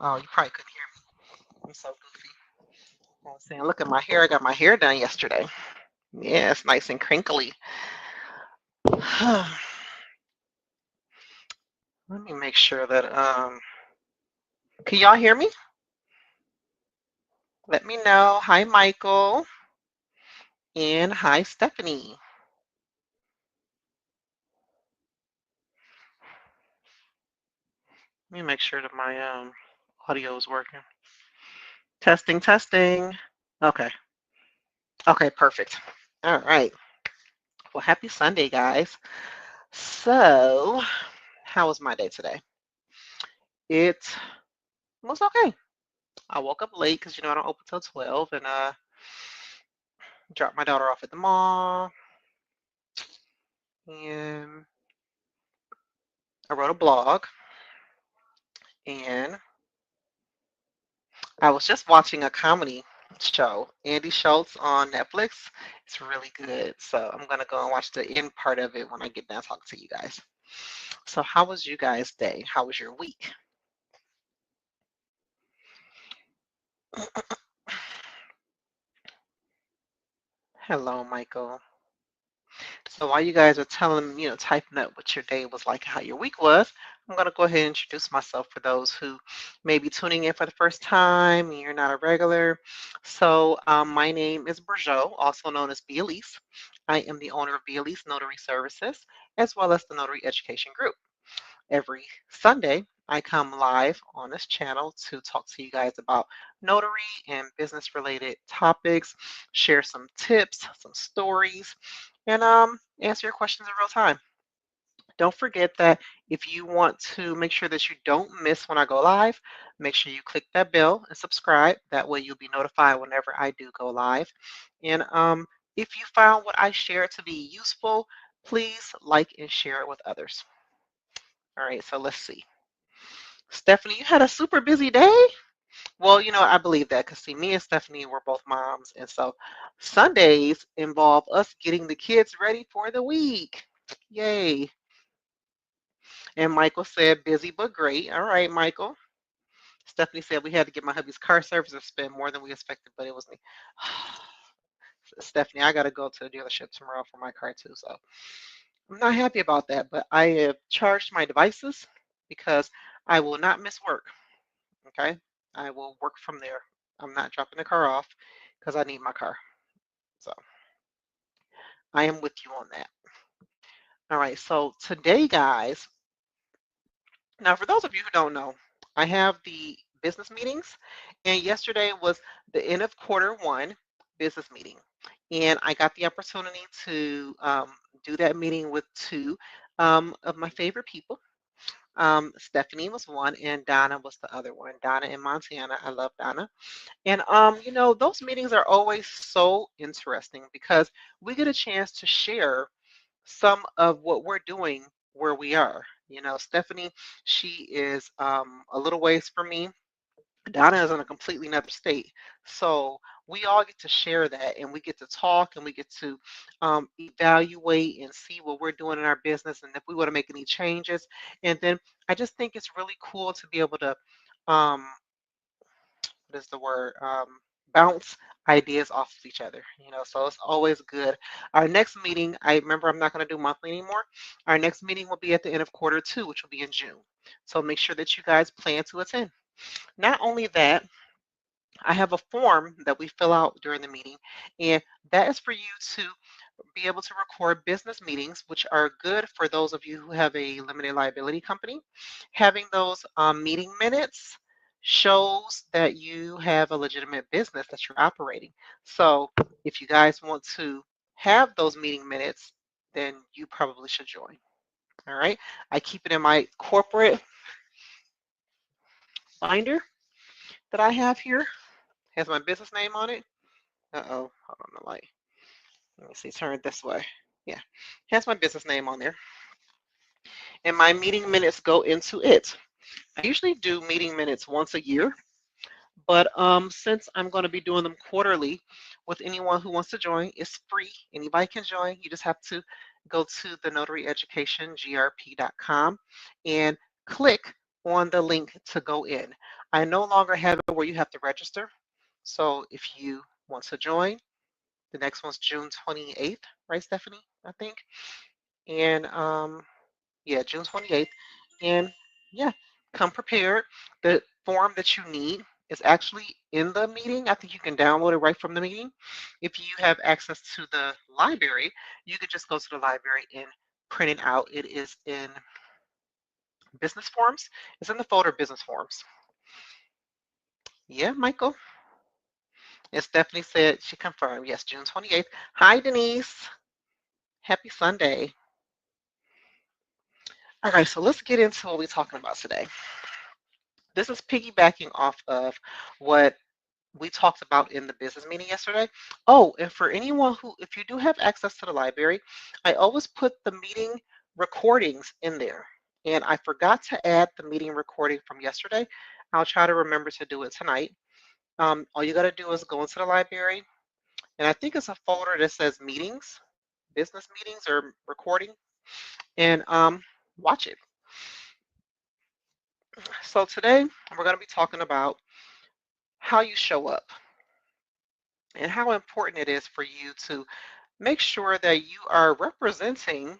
Oh, you probably couldn't hear me. I'm so goofy. I was saying, look at my hair. I got my hair done yesterday. Yeah, it's nice and crinkly. Let me make sure that can y'all hear me? Let me know. Hi, Michael, and hi, Stephanie. Let me make sure that my audio is working. Testing, testing. Okay. Okay, perfect. All right. Well, happy Sunday, guys. So, how was my day today? It was okay. I woke up late because I don't open till 12 and dropped my daughter off at the mall and I wrote a blog and I was just watching a comedy show, Andy Schultz on Netflix. It's really good. So I'm gonna go and watch the end part of it when I get done talking to you guys. So how was you guys' day? How was your week? Hello, Michael. So while you guys are telling, typing up what your day was like, how your week was, I'm going to go ahead and introduce myself for those who may be tuning in for the first time and you're not a regular. So my name is Bergeau, also known as Be Elise. I am the owner of Be Elise Notary Services, as well as the Notary Education Group. Every Sunday, I come live on this channel to talk to you guys about notary and business related topics, share some tips, some stories, and answer your questions in real time. Don't forget that if you want to make sure that you don't miss when I go live, make sure you click that bell and subscribe. That way you'll be notified whenever I do go live. And if you found what I share to be useful, please like and share it with others. All right, so let's see. Stephanie, you had a super busy day? Well, I believe that because see, me and Stephanie were both moms. And so Sundays involve us getting the kids ready for the week. Yay. And Michael said, busy but great. All right, Michael. Stephanie said, we had to get my hubby's car service and spend more than we expected, but it was me. Stephanie, I got to go to the dealership tomorrow for my car too. So I'm not happy about that, but I have charged my devices because I will not miss work. Okay. I will work from there. I'm not dropping the car off because I need my car. So I am with you on that. All right. So today, guys, now for those of you who don't know, I have the business meetings, and yesterday was the end of quarter one business meeting. And I got the opportunity to do that meeting with two of my favorite people. Stephanie was one, and Donna was the other one. Donna in Montana. I love Donna. And those meetings are always so interesting because we get a chance to share some of what we're doing where we are. Stephanie, she is a little ways from me. Donna is in a completely another state. So we all get to share that and we get to talk and we get to evaluate and see what we're doing in our business and if we want to make any changes. And then I just think it's really cool to be able to um, what is the word? Bounce ideas off of each other. So it's always good. Our next meeting, I remember I'm not going to do monthly anymore. Our next meeting will be at the end of quarter two, which will be in June. So make sure that you guys plan to attend. Not only that, I have a form that we fill out during the meeting, and that is for you to be able to record business meetings, which are good for those of you who have a limited liability company. Having those meeting minutes shows that you have a legitimate business that you're operating. So if you guys want to have those meeting minutes, then you probably should join. All right. I keep it in my corporate binder that I have here. Has my business name on it. Uh-oh. Hold on the light. Let me see. Turn it this way. Yeah. Has my business name on there. And my meeting minutes go into it. I usually do meeting minutes once a year, but since I'm going to be doing them quarterly with anyone who wants to join, it's free. Anybody can join. You just have to go to the notaryeducationgrp.com and click on the link to go in. I no longer have it where you have to register. So if you want to join, the next one's June 28th, right, Stephanie? I think. And yeah, June 28th. And yeah, come prepared. The form that you need is actually in the meeting. I think you can download it right from the meeting. If you have access to the library, you could just go to the library and print it out. It is in business forms. It's in the folder business forms. Yeah, Michael. As Stephanie said, she confirmed. Yes, June 28th. Hi, Denise. Happy Sunday. All right, so let's get into what we're talking about today. This is piggybacking off of what we talked about in the business meeting yesterday. Oh, and for anyone who, if you do have access to the library, I always put the meeting recordings in there. And I forgot to add the meeting recording from yesterday. I'll try to remember to do it tonight. All you got to do is go into the library, and I think it's a folder that says meetings, business meetings or recording, and watch it. So today we're going to be talking about how you show up and how important it is for you to make sure that you are representing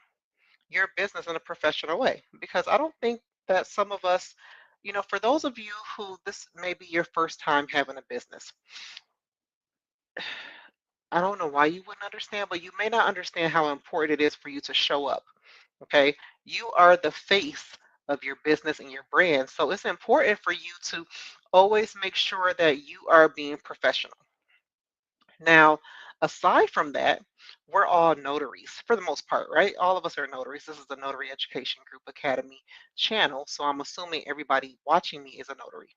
your business in a professional way. Because I don't think that some of us, for those of you who this may be your first time having a business, I don't know why you wouldn't understand, but you may not understand how important it is for you to show up. Okay. You are the face of your business and your brand. So it's important for you to always make sure that you are being professional. Now, aside from that, we're all notaries for the most part, right? All of us are notaries. This is the Notary Education Group Academy channel. So I'm assuming everybody watching me is a notary.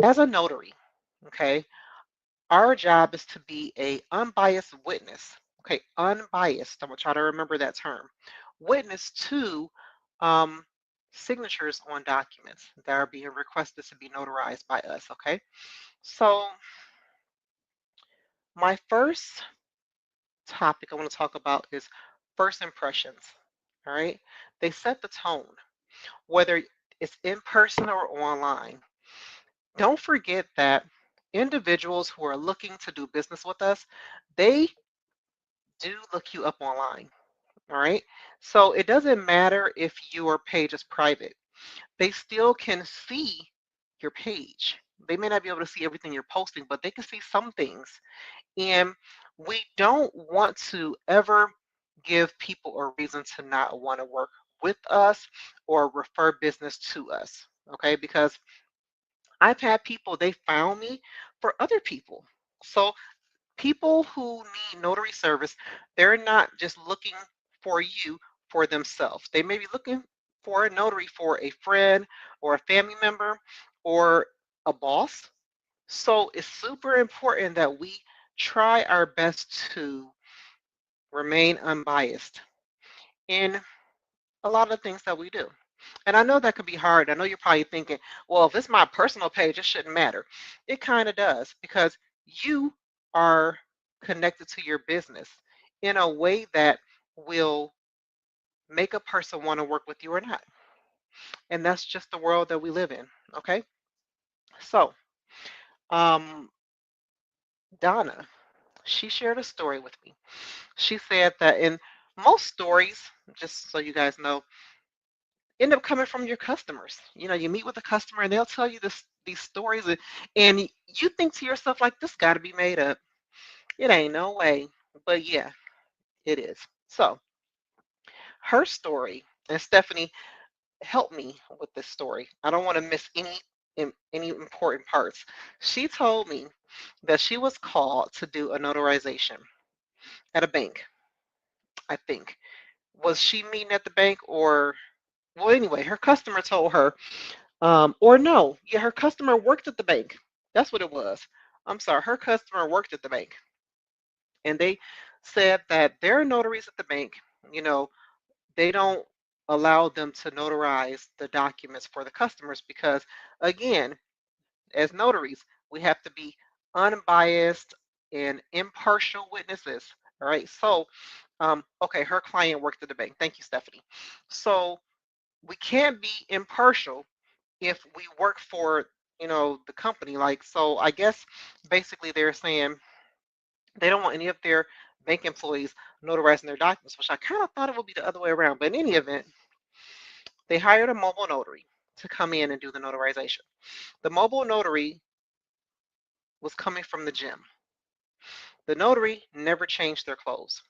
As a notary, okay, our job is to be a unbiased witness. Okay, unbiased. I'm gonna try to remember that term. Witness to um, signatures on documents that are being requested to be notarized by us. Okay, so my first topic I want to talk about is first impressions. All right, they set the tone, whether it's in person or online. Don't forget that individuals who are looking to do business with us, they do look you up online. All right. So it doesn't matter if your page is private, they still can see your page. They may not be able to see everything you're posting, but they can see some things. And we don't want to ever give people a reason to not want to work with us or refer business to us. Okay. Because I've had people, they found me for other people. So people who need notary service, they're not just looking for you for themselves. They may be looking for a notary for a friend or a family member or a boss. So it's super important that we try our best to remain unbiased in a lot of things that we do. And I know that can be hard. I know you're probably thinking, well, if it's my personal page, it shouldn't matter. It kind of does because you are connected to your business in a way that will make a person want to work with you or not. And that's just the world that we live in. Okay. So, um, Donna, she shared a story with me. She said that in most stories, just so you guys know, end up coming from your customers. You meet with a customer and they'll tell you these stories, and you think to yourself, like, this got to be made up. It ain't no way. But yeah, it is. So her story, and Stephanie helped me with this story. I don't want to miss any important parts. She told me that she was called to do a notarization at a bank, I think. Was she meeting at the bank or, well, anyway, her customer told her, or no, yeah, her customer worked at the bank. That's what it was. I'm sorry, her customer worked at the bank. And they said that their notaries at the bank, you know, they don't allow them to notarize the documents for the customers because, again, as notaries, we have to be unbiased and impartial witnesses. All right. So, okay, her client worked at the bank. Thank you, Stephanie. So we can't be impartial if we work for, the company. Like, so I guess basically they're saying they don't want any of their bank employees notarizing their documents, which I kind of thought it would be the other way around. But in any event, they hired a mobile notary to come in and do the notarization. The mobile notary was coming from the gym. The notary never changed their clothes.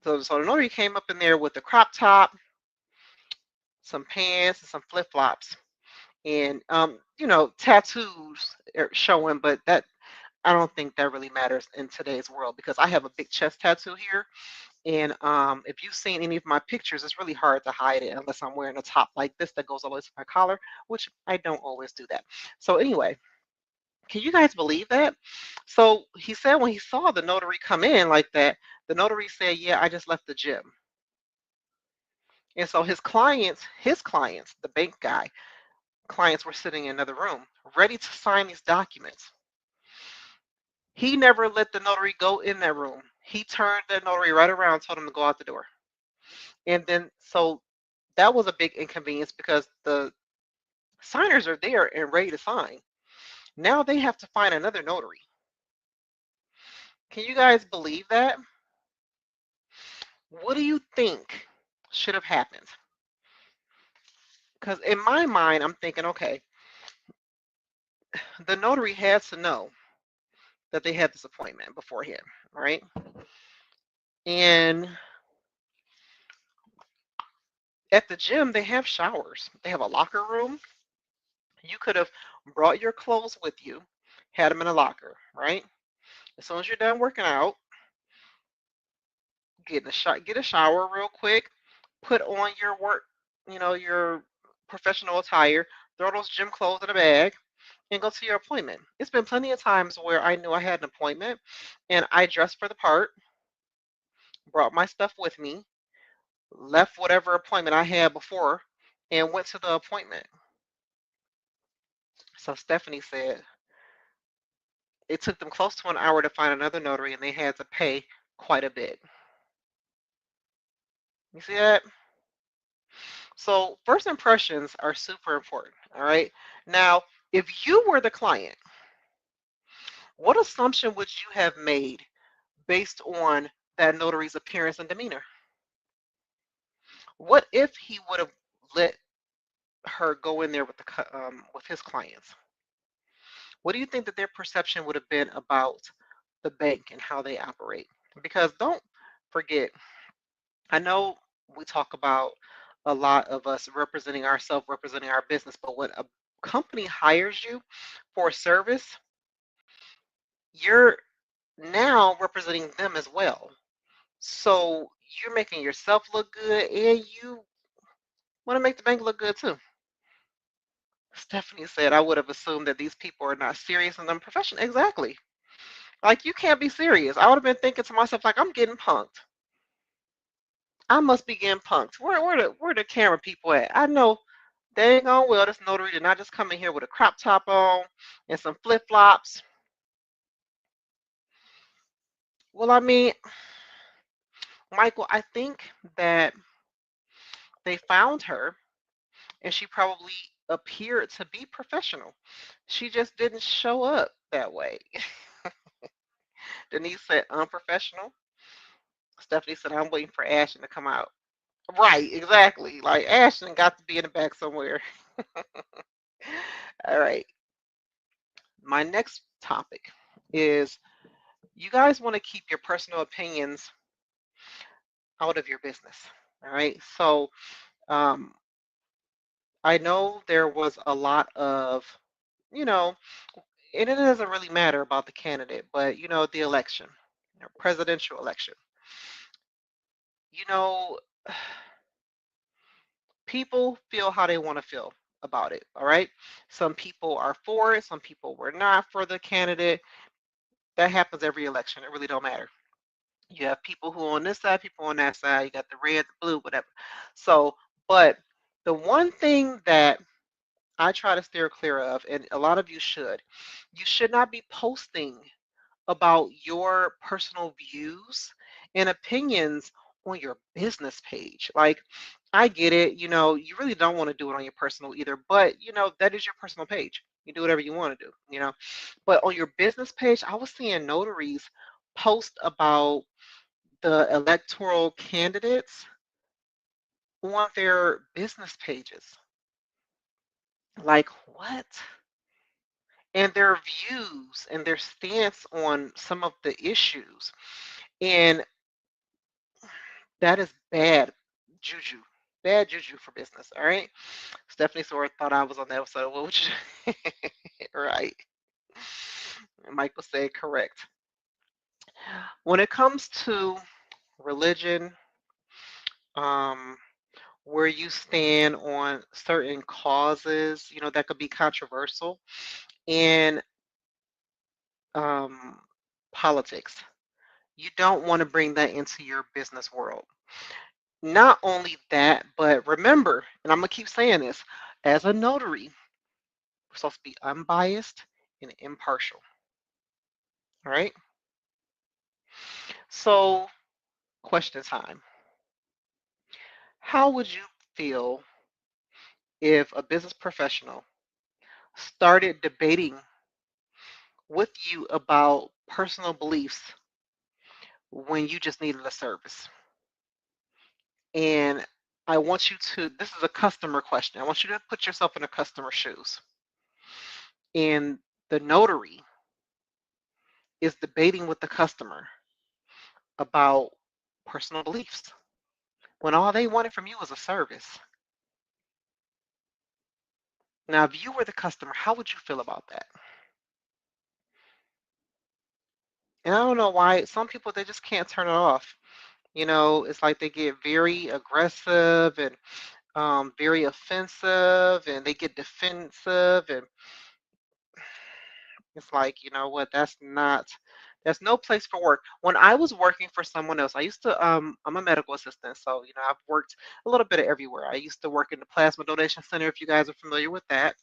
So the notary came up in there with the crop top, some pants, and some flip flops, and tattoos are showing. But that, I don't think that really matters in today's world, because I have a big chest tattoo here, and if you've seen any of my pictures, it's really hard to hide it unless I'm wearing a top like this that goes all the way to my collar, which I don't always do that. So anyway, can you guys believe that? So he said when he saw the notary come in like that, the notary said, "Yeah, I just left the gym." And so his clients, the bank guy, clients were sitting in another room, ready to sign these documents. He never let the notary go in that room. He turned the notary right around, told him to go out the door. And then, so that was a big inconvenience, because the signers are there and ready to sign. Now they have to find another notary. Can you guys believe that? What do you think should have happened? Because in my mind, I'm thinking, okay, the notary had to know that they had this appointment beforehand, right? And at the gym, they have showers. They have a locker room. You could have brought your clothes with you, had them in a locker, right? As soon as you're done working out, get a shower real quick, put on your work, your professional attire, throw those gym clothes in a bag, and go to your appointment. It's been plenty of times where I knew I had an appointment and I dressed for the part, brought my stuff with me, left whatever appointment I had before, and went to the appointment. So Stephanie said it took them close to an hour to find another notary, and they had to pay quite a bit. You see that? So first impressions are super important. All right. Now, if you were the client, what assumption would you have made based on that notary's appearance and demeanor? What if he would have let her go in there with with his clients? What do you think that their perception would have been about the bank and how they operate? Because don't forget, I know we talk about a lot of us representing ourselves, representing our business, but when a company hires you for a service, you're now representing them as well. So you're making yourself look good, and you want to make the bank look good too. Stephanie said, I would have assumed that these people are not serious and unprofessional. Exactly. Like, you can't be serious. I would have been thinking to myself, like, I'm getting punked. I must be getting punked. Where the camera people at? I know dang on well this notary did not just come in here with a crop top on and some flip flops. Well, I mean, Michael, I think that they found her and she probably appeared to be professional. She just didn't show up that way. Denise said unprofessional. Stephanie said, I'm waiting for Ashton to come out. Right, exactly. Like, Ashton got to be in the back somewhere. All right. My next topic is, you guys want to keep your personal opinions out of your business. All right. So um, I know there was a lot of, you know, and it doesn't really matter about the candidate, but the election, presidential election. You know, people feel how they want to feel about it. All right. Some people are for it. Some people were not for the candidate. That happens every election. It really don't matter. You have people who are on this side, people on that side. You got the red, the blue, whatever. So, but the one thing that I try to steer clear of, and a lot of you should not be posting about your personal views and opinions on your business page. Like, I get it, you really don't want to do it on your personal either, but that is your personal page. You do whatever you want to do. But on your business page, I was seeing notaries post about the electoral candidates on their business pages. Like, what? And their views and their stance on some of the issues. And that is bad juju. Bad juju for business. All right. Stephanie Sora thought I was on the episode. Well, which right. Michael said correct. When it comes to religion, um, where you stand on certain causes, that could be controversial, and um, politics. You don't want to bring that into your business world. Not only that, but remember, and I'm going to keep saying this, as a notary, we're supposed to be unbiased and impartial. All right? So, question time. How would you feel if a business professional started debating with you about personal beliefs when you just needed a service? And I want you to, this is a customer question. I want you to put yourself in a customer's shoes. And the notary is debating with the customer about personal beliefs when all they wanted from you was a service. Now, if you were the customer, how would you feel about that? And I don't know why some people, they just can't turn it off. It's like they get very aggressive and very offensive, and they get defensive, and it's like, you know what, there's no place for work. When I was working for someone else, I used to, I'm a medical assistant, so, I've worked a little bit of everywhere. I used to work in the plasma donation center, if you guys are familiar with that.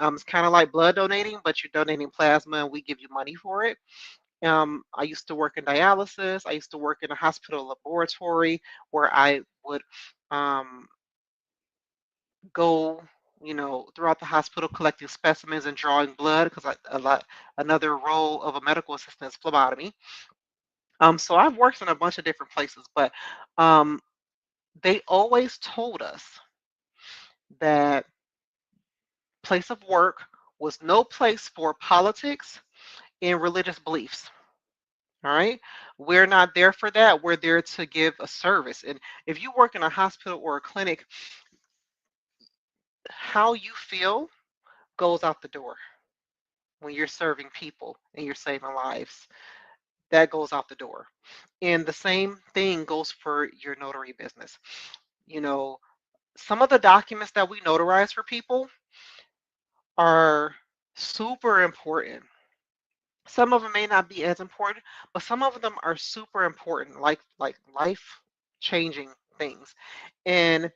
It's kind of like blood donating, but you're donating plasma and we give you money for it. I used to work in dialysis. I used to work in a hospital laboratory where I would um, go, throughout the hospital collecting specimens and drawing blood because another role of a medical assistant is phlebotomy. So I've worked in a bunch of different places, but um, they always told us that place of work was no place for politics and religious beliefs. All right. We're not there for that. We're there to give a service. And if you work in a hospital or a clinic, how you feel goes out the door when you're serving people and you're saving lives. That goes out the door. And the same thing goes for your notary business. You know, some of the documents that we notarize for people are super important. Some of them may not be as important, but some of them are super important, like life changing things. And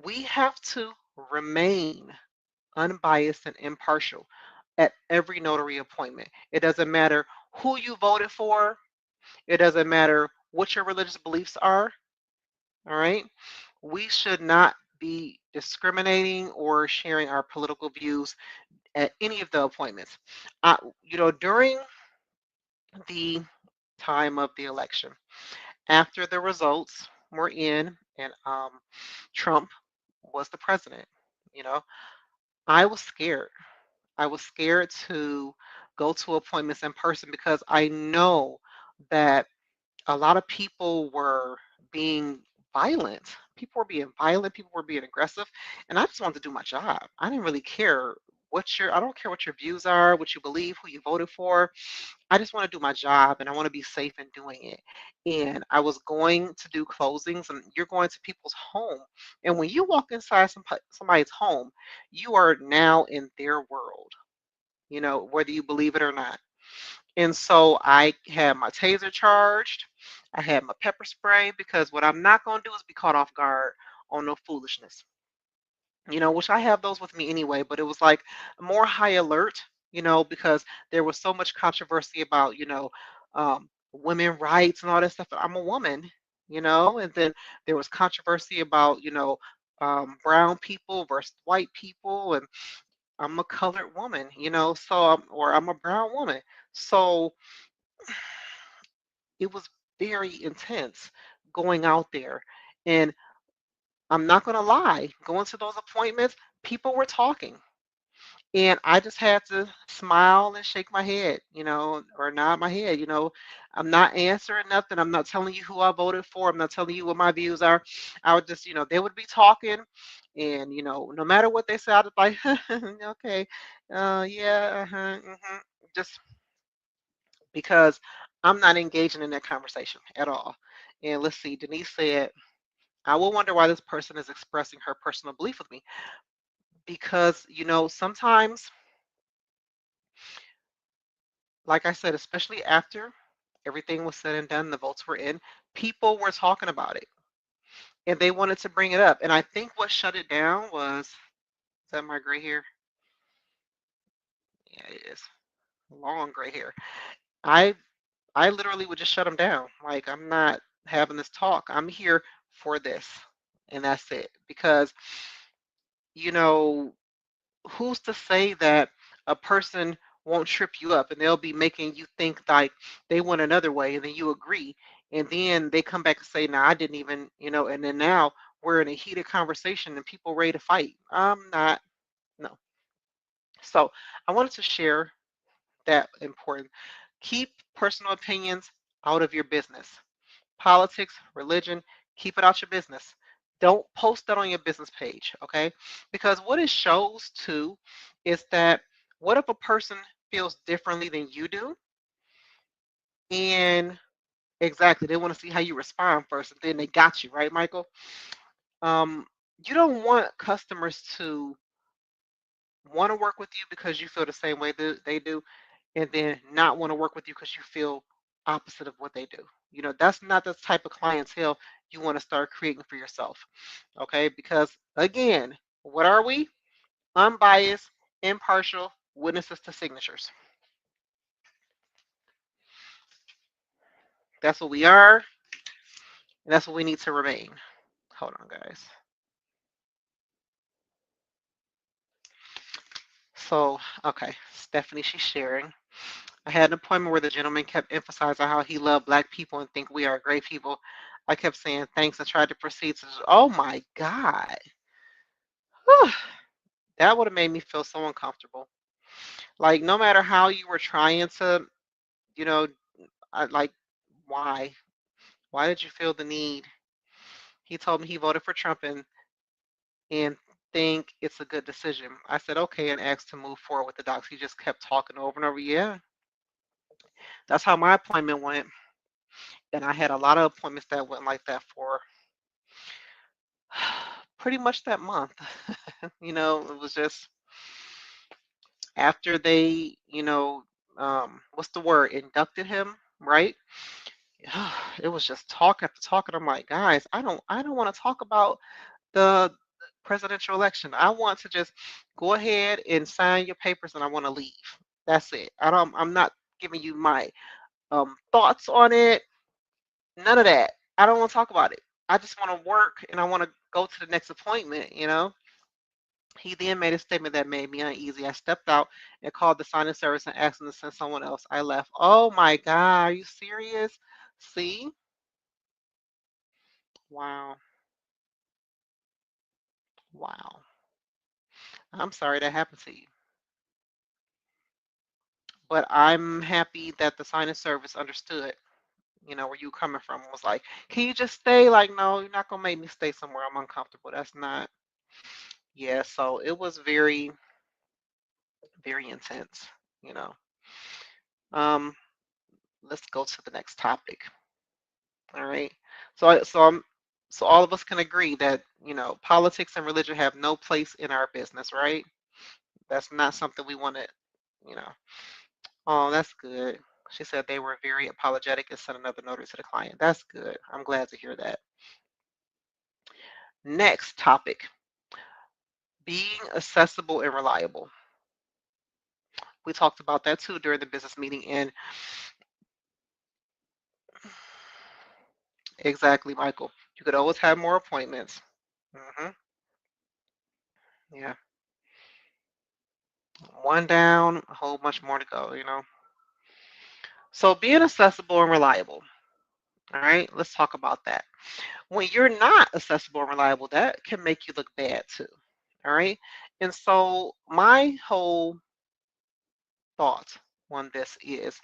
we have to remain unbiased and impartial at every notary appointment. It doesn't matter who you voted for, it doesn't matter what your religious beliefs are, all right? We should not be discriminating or sharing our political views at any of the appointments. During the time of the election, after the results were in and Trump was the president, you know, I was scared. I was scared to go to appointments in person because I know that a lot of people were being violent. People were being violent, people were being aggressive, and I just wanted to do my job. I didn't really care I don't care what your views are, what you believe, who you voted for. I just want to do my job and I want to be safe in doing it. And I was going to do closings, and you're going to people's home. And when you walk inside somebody's home, you are now in their world, whether you believe it or not. And so I had my taser charged. I had my pepper spray because what I'm not going to do is be caught off guard on no foolishness, which I have those with me anyway, but it was like more high alert, because there was so much controversy about, women rights and all that stuff. I'm a woman, And then there was controversy about, brown people versus white people, and I'm a colored woman, or I'm a brown woman. So it was very intense going out there. And I'm not going to lie, going to those appointments, people were talking. And I just had to smile and shake my head, or nod my head. I'm not answering nothing. I'm not telling you who I voted for. I'm not telling you what my views are. I would just, they would be talking, and no matter what they said, I'd be like, okay, yeah, just because I'm not engaging in that conversation at all. And let's see, Denise said, I will wonder why this person is expressing her personal belief with me, because sometimes, like I said, especially after everything was said and done, the votes were in, people were talking about it and they wanted to bring it up. And I think what shut it down was, is that my gray hair? Yeah, it is. Long gray hair. I I literally would just shut them down. Like, I'm not having this talk. I'm here for this. And that's it. Because, you know, who's to say that a person won't trip you up and they'll be making you think like they went another way and then you agree, and then they come back and say, no, I didn't even, and then now we're in a heated conversation and people ready to fight. I'm not. No. So I wanted to share that important. Keep personal opinions out of your business. Politics, religion, keep it out your business. Don't post that on your business page, okay? Because what it shows too is that, what if a person feels differently than you do? And exactly, they want to see how you respond first, and then they got you, right, Michael? Um, you don't want customers to want to work with you because you feel the same way that they do, and then not want to work with you because you feel opposite of what they do. That's not the type of clientele you want to start creating for yourself. Okay? Because again, what are we? Unbiased, impartial witnesses to signatures. That's what we are, and that's what we need to remain. Hold on, guys. So, okay, Stephanie, she's sharing. I had an appointment where the gentleman kept emphasizing how he loved black people and think we are great people. I kept saying thanks and tried to proceed to, oh my God. Whew. That would have made me feel so uncomfortable. Like, no matter how you were trying to, you know, like, why? Why did you feel the need? He told me he voted for Trump and think it's a good decision. I said, okay, and asked to move forward with the docs. He just kept talking over and over. Yeah, that's how my appointment went. And I had a lot of appointments that went like that for pretty much that month. It was just after they, what's the word, inducted him, right? It was just talk after talk, and I'm like, guys, I don't want to talk about the presidential election. I want to just go ahead and sign your papers, and I want to leave. That's it. I'm not giving you my thoughts on it. None of that. I don't want to talk about it. I just want to work, and I want to go to the next appointment. He then made a statement that made me uneasy. I stepped out and called the signing service and asked them to send someone else. I left. Oh my God, are you serious? See? Wow. Wow. I'm sorry that happened to you. But I'm happy that the signing service understood, where you coming from. It was like, can you just stay? Like, no, you're not gonna make me stay somewhere I'm uncomfortable. That's not, yeah, so it was very, very intense, you know. Um, let's go to the next topic. All right. So all of us can agree that, politics and religion have no place in our business, right? That's not something we want to, you know. Oh, that's good. She said they were very apologetic and sent another notary to the client. That's good. I'm glad to hear that. Next topic, being accessible and reliable. We talked about that too during the business meeting. And Exactly, Michael. You could always have more appointments. Hmm. Yeah. One down, a whole bunch more to go. So being accessible and reliable. All right, let's talk about that. When you're not accessible and reliable, that can make you look bad too. All right. And so my whole thought on this is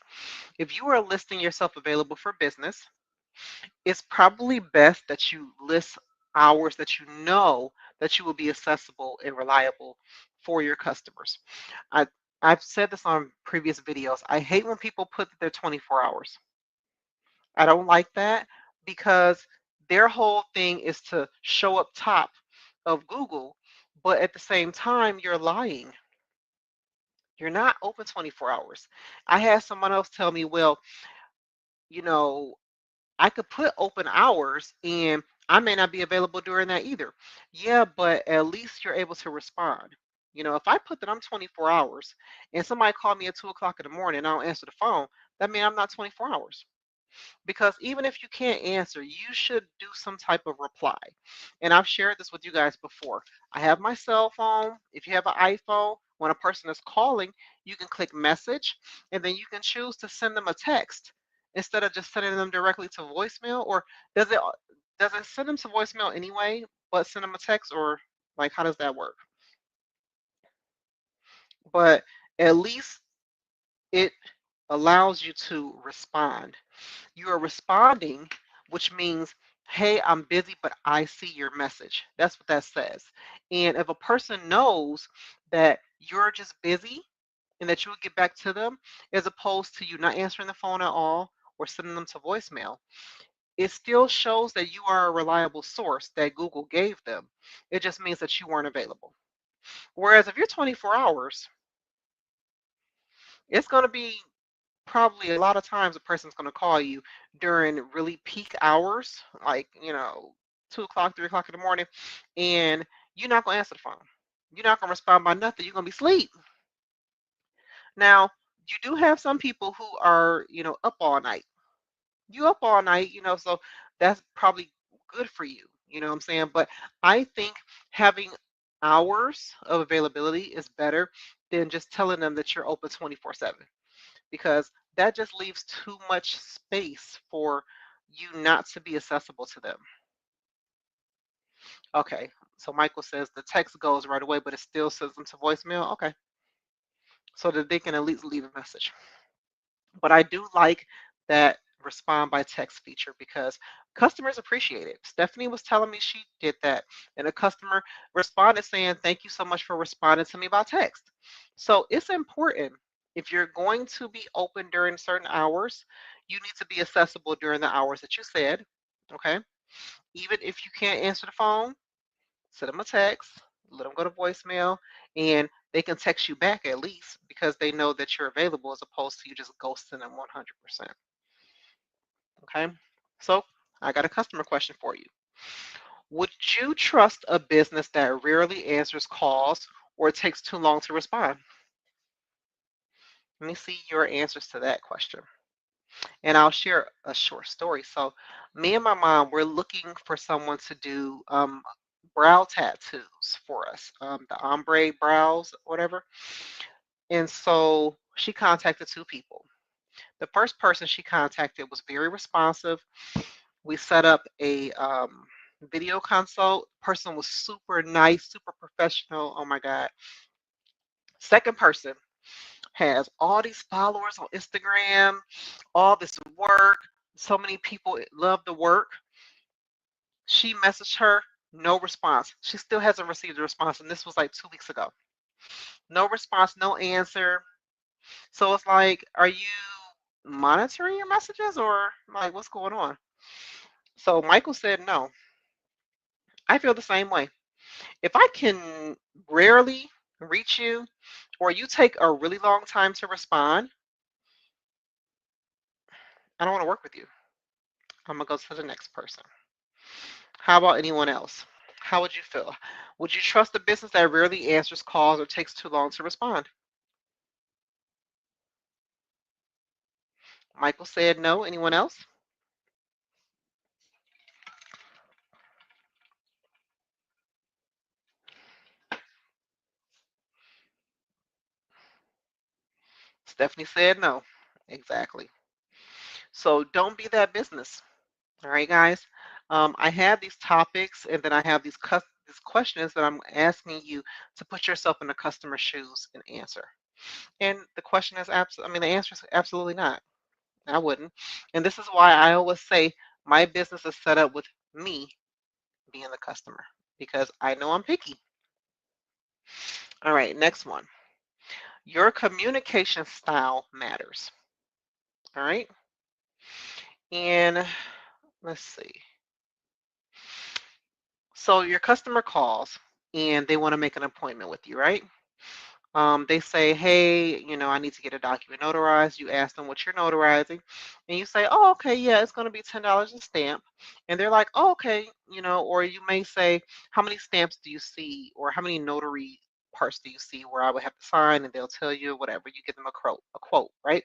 if you are listing yourself available for business, it's probably best that you list hours that you know that you will be accessible and reliable for your customers. I, I've said this on previous videos. I hate when people put that they're 24 hours. I don't like that because their whole thing is to show up top of Google, but at the same time, you're lying. You're not open 24 hours. I had someone else tell me, well, you know, I could put open hours and I may not be available during that either. Yeah, but at least you're able to respond. If I put that I'm 24 hours and somebody called me at 2 o'clock in the morning and I don't answer the phone, that means I'm not 24 hours. Because even if you can't answer, you should do some type of reply. And I've shared this with you guys before. I have my cell phone. If you have an iPhone, when a person is calling, you can click message and then you can choose to send them a text instead of just sending them directly to voicemail. Or does it send them to voicemail anyway, but send them a text, or like how does that work? But at least it allows you to respond. You are responding, which means, hey, I'm busy, but I see your message. That's what that says. And if a person knows that you're just busy and that you will get back to them, as opposed to you not answering the phone at all or sending them to voicemail, it still shows that you are a reliable source that Google gave them. It just means that you weren't available. Whereas if you're 24 hours, it's going to be probably a lot of times a person's going to call you during really peak hours, like 2 o'clock, 3 o'clock in the morning, and you're not going to answer the phone. You're not going to respond by nothing. You're going to be asleep. Now, you do have some people who are up all night. You up all night, so that's probably good for you. You know what I'm saying? But I think having hours of availability is better than just telling them that you're open 24/7, because that just leaves too much space for you not to be accessible to them. Okay, so Michael says the text goes right away, but it still sends them to voicemail. Okay, so that they can at least leave a message. But I do like that respond by text feature because customers appreciate it. Stephanie was telling me she did that, and a customer responded saying, "Thank you so much for responding to me by text." So it's important. If you're going to be open during certain hours, you need to be accessible during the hours that you said. Okay. Even if you can't answer the phone, send them a text, let them go to voicemail, and they can text you back at least because they know that you're available as opposed to you just ghosting them 100%. Okay. So I got a customer question for you. Would you trust a business that rarely answers calls or takes too long to respond? Let me see your answers to that question. And I'll share a short story. So, me and my mom, we're looking for someone to do brow tattoos for us, the ombre brows, whatever. And so she contacted two people. The first person she contacted was very responsive. We set up a video consult. Person was super nice, super professional. Oh my God. Second person has all these followers on Instagram, all this work. So many people love the work. She messaged her, no response. She still hasn't received a response, and this was like 2 weeks ago. No response, no answer. So it's like, are you monitoring your messages or like what's going on? So Michael said no. I feel the same way. If I can rarely reach you or you take a really long time to respond, I don't want to work with you. I'm going to go to the next person. How about anyone else? How would you feel? Would you trust a business that rarely answers calls or takes too long to respond? Michael said no. Anyone else? Stephanie said no. Exactly. So don't be that business. All right, guys. I have these topics, and then I have these questions that I'm asking you to put yourself in the customer's shoes and answer. And the question is absolutely, I mean, the answer is absolutely not. I wouldn't. And this is why I always say my business is set up with me being the customer because I know I'm picky. All right, next one. Your communication style matters. All right. And let's see. So your customer calls and they want to make an appointment with you, right? They say, hey, I need to get a document notarized. You ask them what you're notarizing, and you say, oh, okay, yeah, it's going to be $10 a stamp. And they're like, oh, okay, or you may say, how many stamps do you see, or how many notary parts do you see where I would have to sign, and they'll tell you whatever. You give them a quote, right?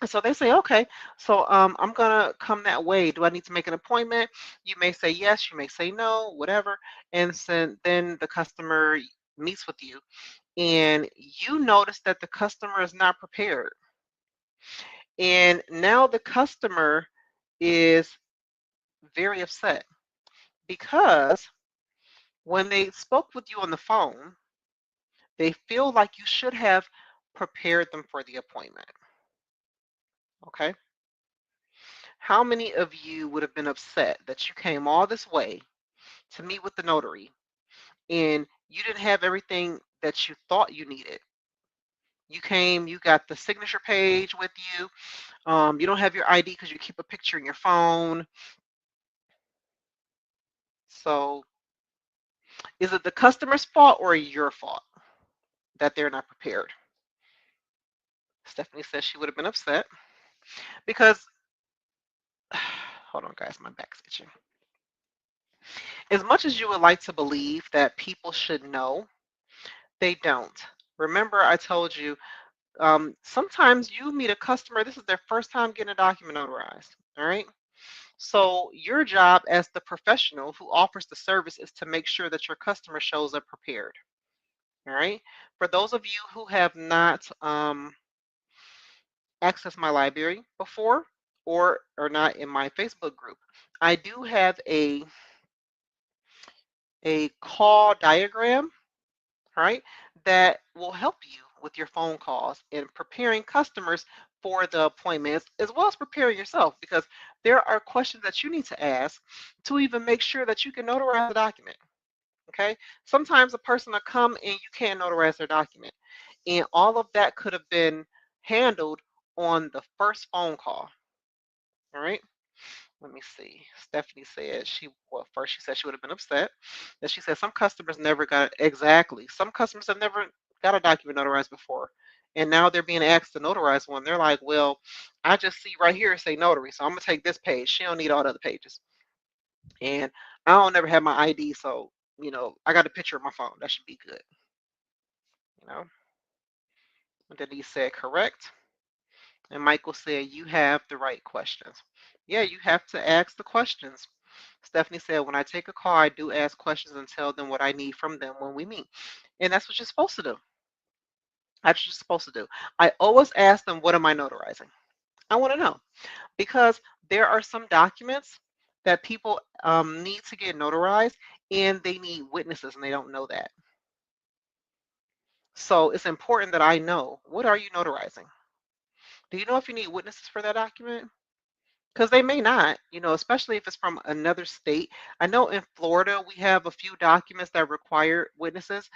And so they say, okay, so I'm gonna come that way. Do I need to make an appointment? You may say yes, you may say no, whatever. And so then the customer meets with you and you notice that the customer is not prepared. And now the customer is very upset because when they spoke with you on the phone, they feel like you should have prepared them for the appointment. Okay. How many of you would have been upset that you came all this way to meet with the notary and you didn't have everything that you thought you needed? You came, you got the signature page with you. You don't have your ID because you keep a picture in your phone. So is it the customer's fault or your fault that they're not prepared? Stephanie says she would have been upset because, hold on, guys, my back's itching. As much as you would like to believe that people should know, they don't. Remember, I told you sometimes you meet a customer, this is their first time getting a document notarized. All right. So your job as the professional who offers the service is to make sure that your customer shows up prepared. All right. For those of you who have not accessed my library before or are not in my Facebook group, I do have a call diagram, right, that will help you with your phone calls and preparing customers for the appointments as well as preparing yourself because there are questions that you need to ask to even make sure that you can notarize the document. Okay. Sometimes a person will come and you can't notarize their document. And all of that could have been handled on the first phone call. All right. Let me see. Stephanie said first she said she would have been upset. Then she said some customers never got exactly. Some customers have never got a document notarized before. And now they're being asked to notarize one. They're like, well, I just see right here say notary. So I'm gonna take this page. She don't need all the other pages. And I don't never have my ID, so I got a picture of my phone. That should be good. You know. And then he said correct. And Michael said, you have the right questions. Yeah, you have to ask the questions. Stephanie said, when I take a call, I do ask questions and tell them what I need from them when we meet. And that's what you're supposed to do. That's what you're supposed to do. I always ask them, what am I notarizing? I want to know because there are some documents that people need to get notarized and they need witnesses and they don't know that. So it's important that I know, what are you notarizing? Do you know if you need witnesses for that document? Because they may not, especially if it's from another state. I know in Florida we have a few documents that require witnesses,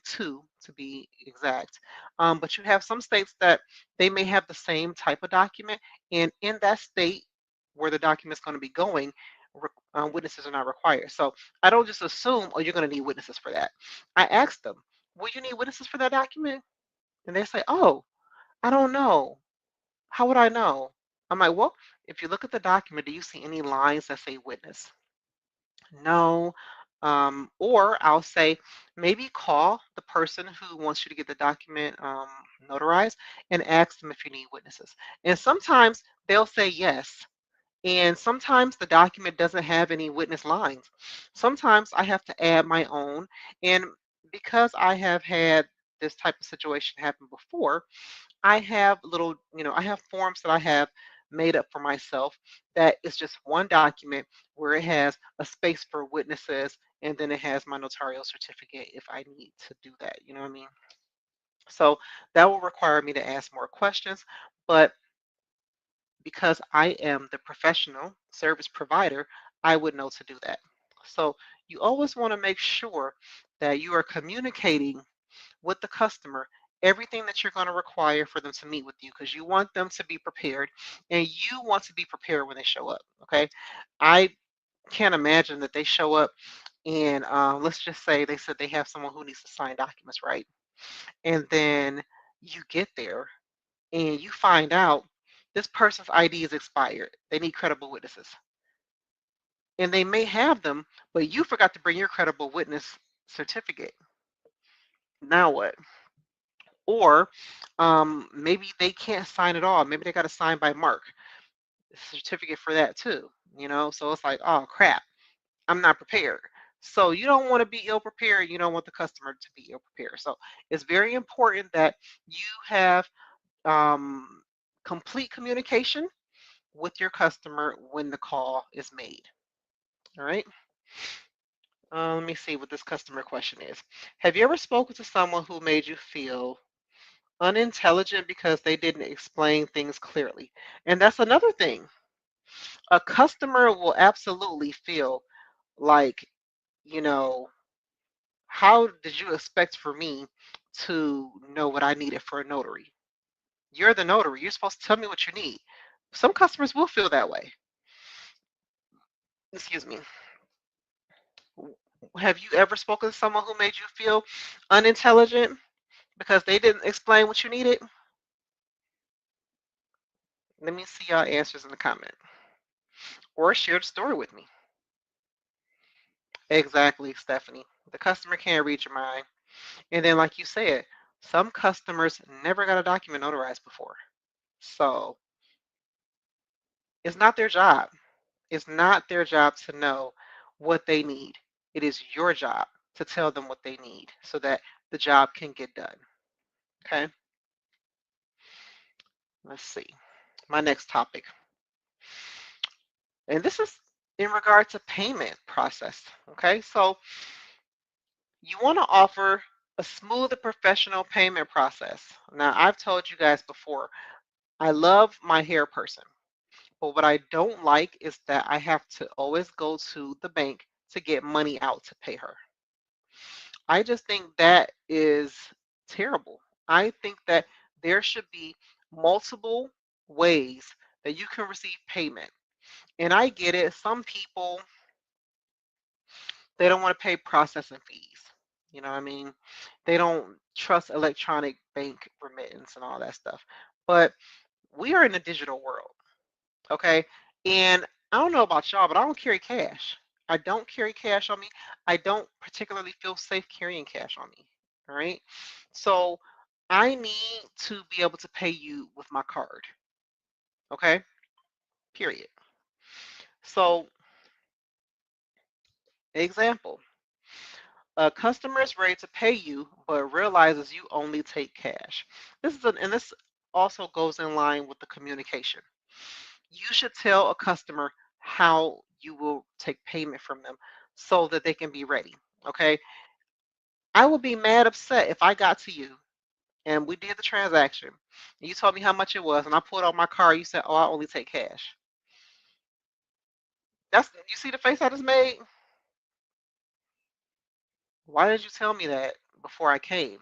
two to be exact. But you have some states that they may have the same type of document, and in that state where the document is going to be going, witnesses are not required. So I don't just assume, oh, you're going to need witnesses for that. I ask them, will you need witnesses for that document? And they say, oh, I don't know. How would I know? I'm like, well, if you look at the document, do you see any lines that say witness? No. Or I'll say, maybe call the person who wants you to get the document notarized and ask them if you need witnesses. And sometimes they'll say yes. And sometimes the document doesn't have any witness lines. Sometimes I have to add my own. And because I have had this type of situation happen before, I have little, I have forms that I have made up for myself that is just one document where it has a space for witnesses and then it has my notarial certificate if I need to do that. You know what I mean? So that will require me to ask more questions, but because I am the professional service provider, I would know to do that. So you always want to make sure that you are communicating with the customer everything that you're going to require for them to meet with you because you want them to be prepared and you want to be prepared when they show up. Okay. I can't imagine that they show up and let's just say they said they have someone who needs to sign documents, right? And then you get there and you find out this person's ID is expired. They need credible witnesses. And they may have them, but you forgot to bring your credible witness certificate. Now what? Or maybe they can't sign at all. Maybe they got to sign by Mark. Certificate for that too. So it's like, oh crap, I'm not prepared. So you don't want to be ill prepared. You don't want the customer to be ill prepared. So it's very important that you have um, complete communication with your customer when the call is made. All right. Let me see what this customer question is. Have you ever spoken to someone who made you feel unintelligent because they didn't explain things clearly? And that's another thing. A customer will absolutely feel like, you know, how did you expect for me to know what I needed for a notary? You're the notary. You're supposed to tell me what you need. Some customers will feel that way. Excuse me. Have you ever spoken to someone who made you feel unintelligent because they didn't explain what you needed? Let me see y'all answers in the comment or share the story with me. Exactly, Stephanie. The customer can't read your mind. And then, like you said, some customers never got a document notarized before. So it's not their job. It's not their job to know what they need. It is your job to tell them what they need so that the job can get done. Okay, let's see. My next topic. And this is in regard to payment process. Okay, so you want to offer a smooth and professional payment process. Now, I've told you guys before, I love my hair person, but what I don't like is that I have to always go to the bank to get money out to pay her. I just think that is terrible. I think that there should be multiple ways that you can receive payment. And I get it. Some people, they don't want to pay processing fees. You know what I mean? They don't trust electronic bank remittance and all that stuff. But we are in a digital world, okay? And I don't know about y'all, but I don't carry cash. I don't carry cash on me. I don't particularly feel safe carrying cash on me. All right. So I need to be able to pay you with my card. Okay. Period. So, example, a customer is ready to pay you, but realizes you only take cash. And this also goes in line with the communication. You should tell a customer how you will take payment from them so that they can be ready. Okay. I would be mad upset if I got to you and we did the transaction. And you told me how much it was, and I pulled out my card. You said, "Oh, I only take cash." That's you see the face I just made. Why did you tell me that before I came?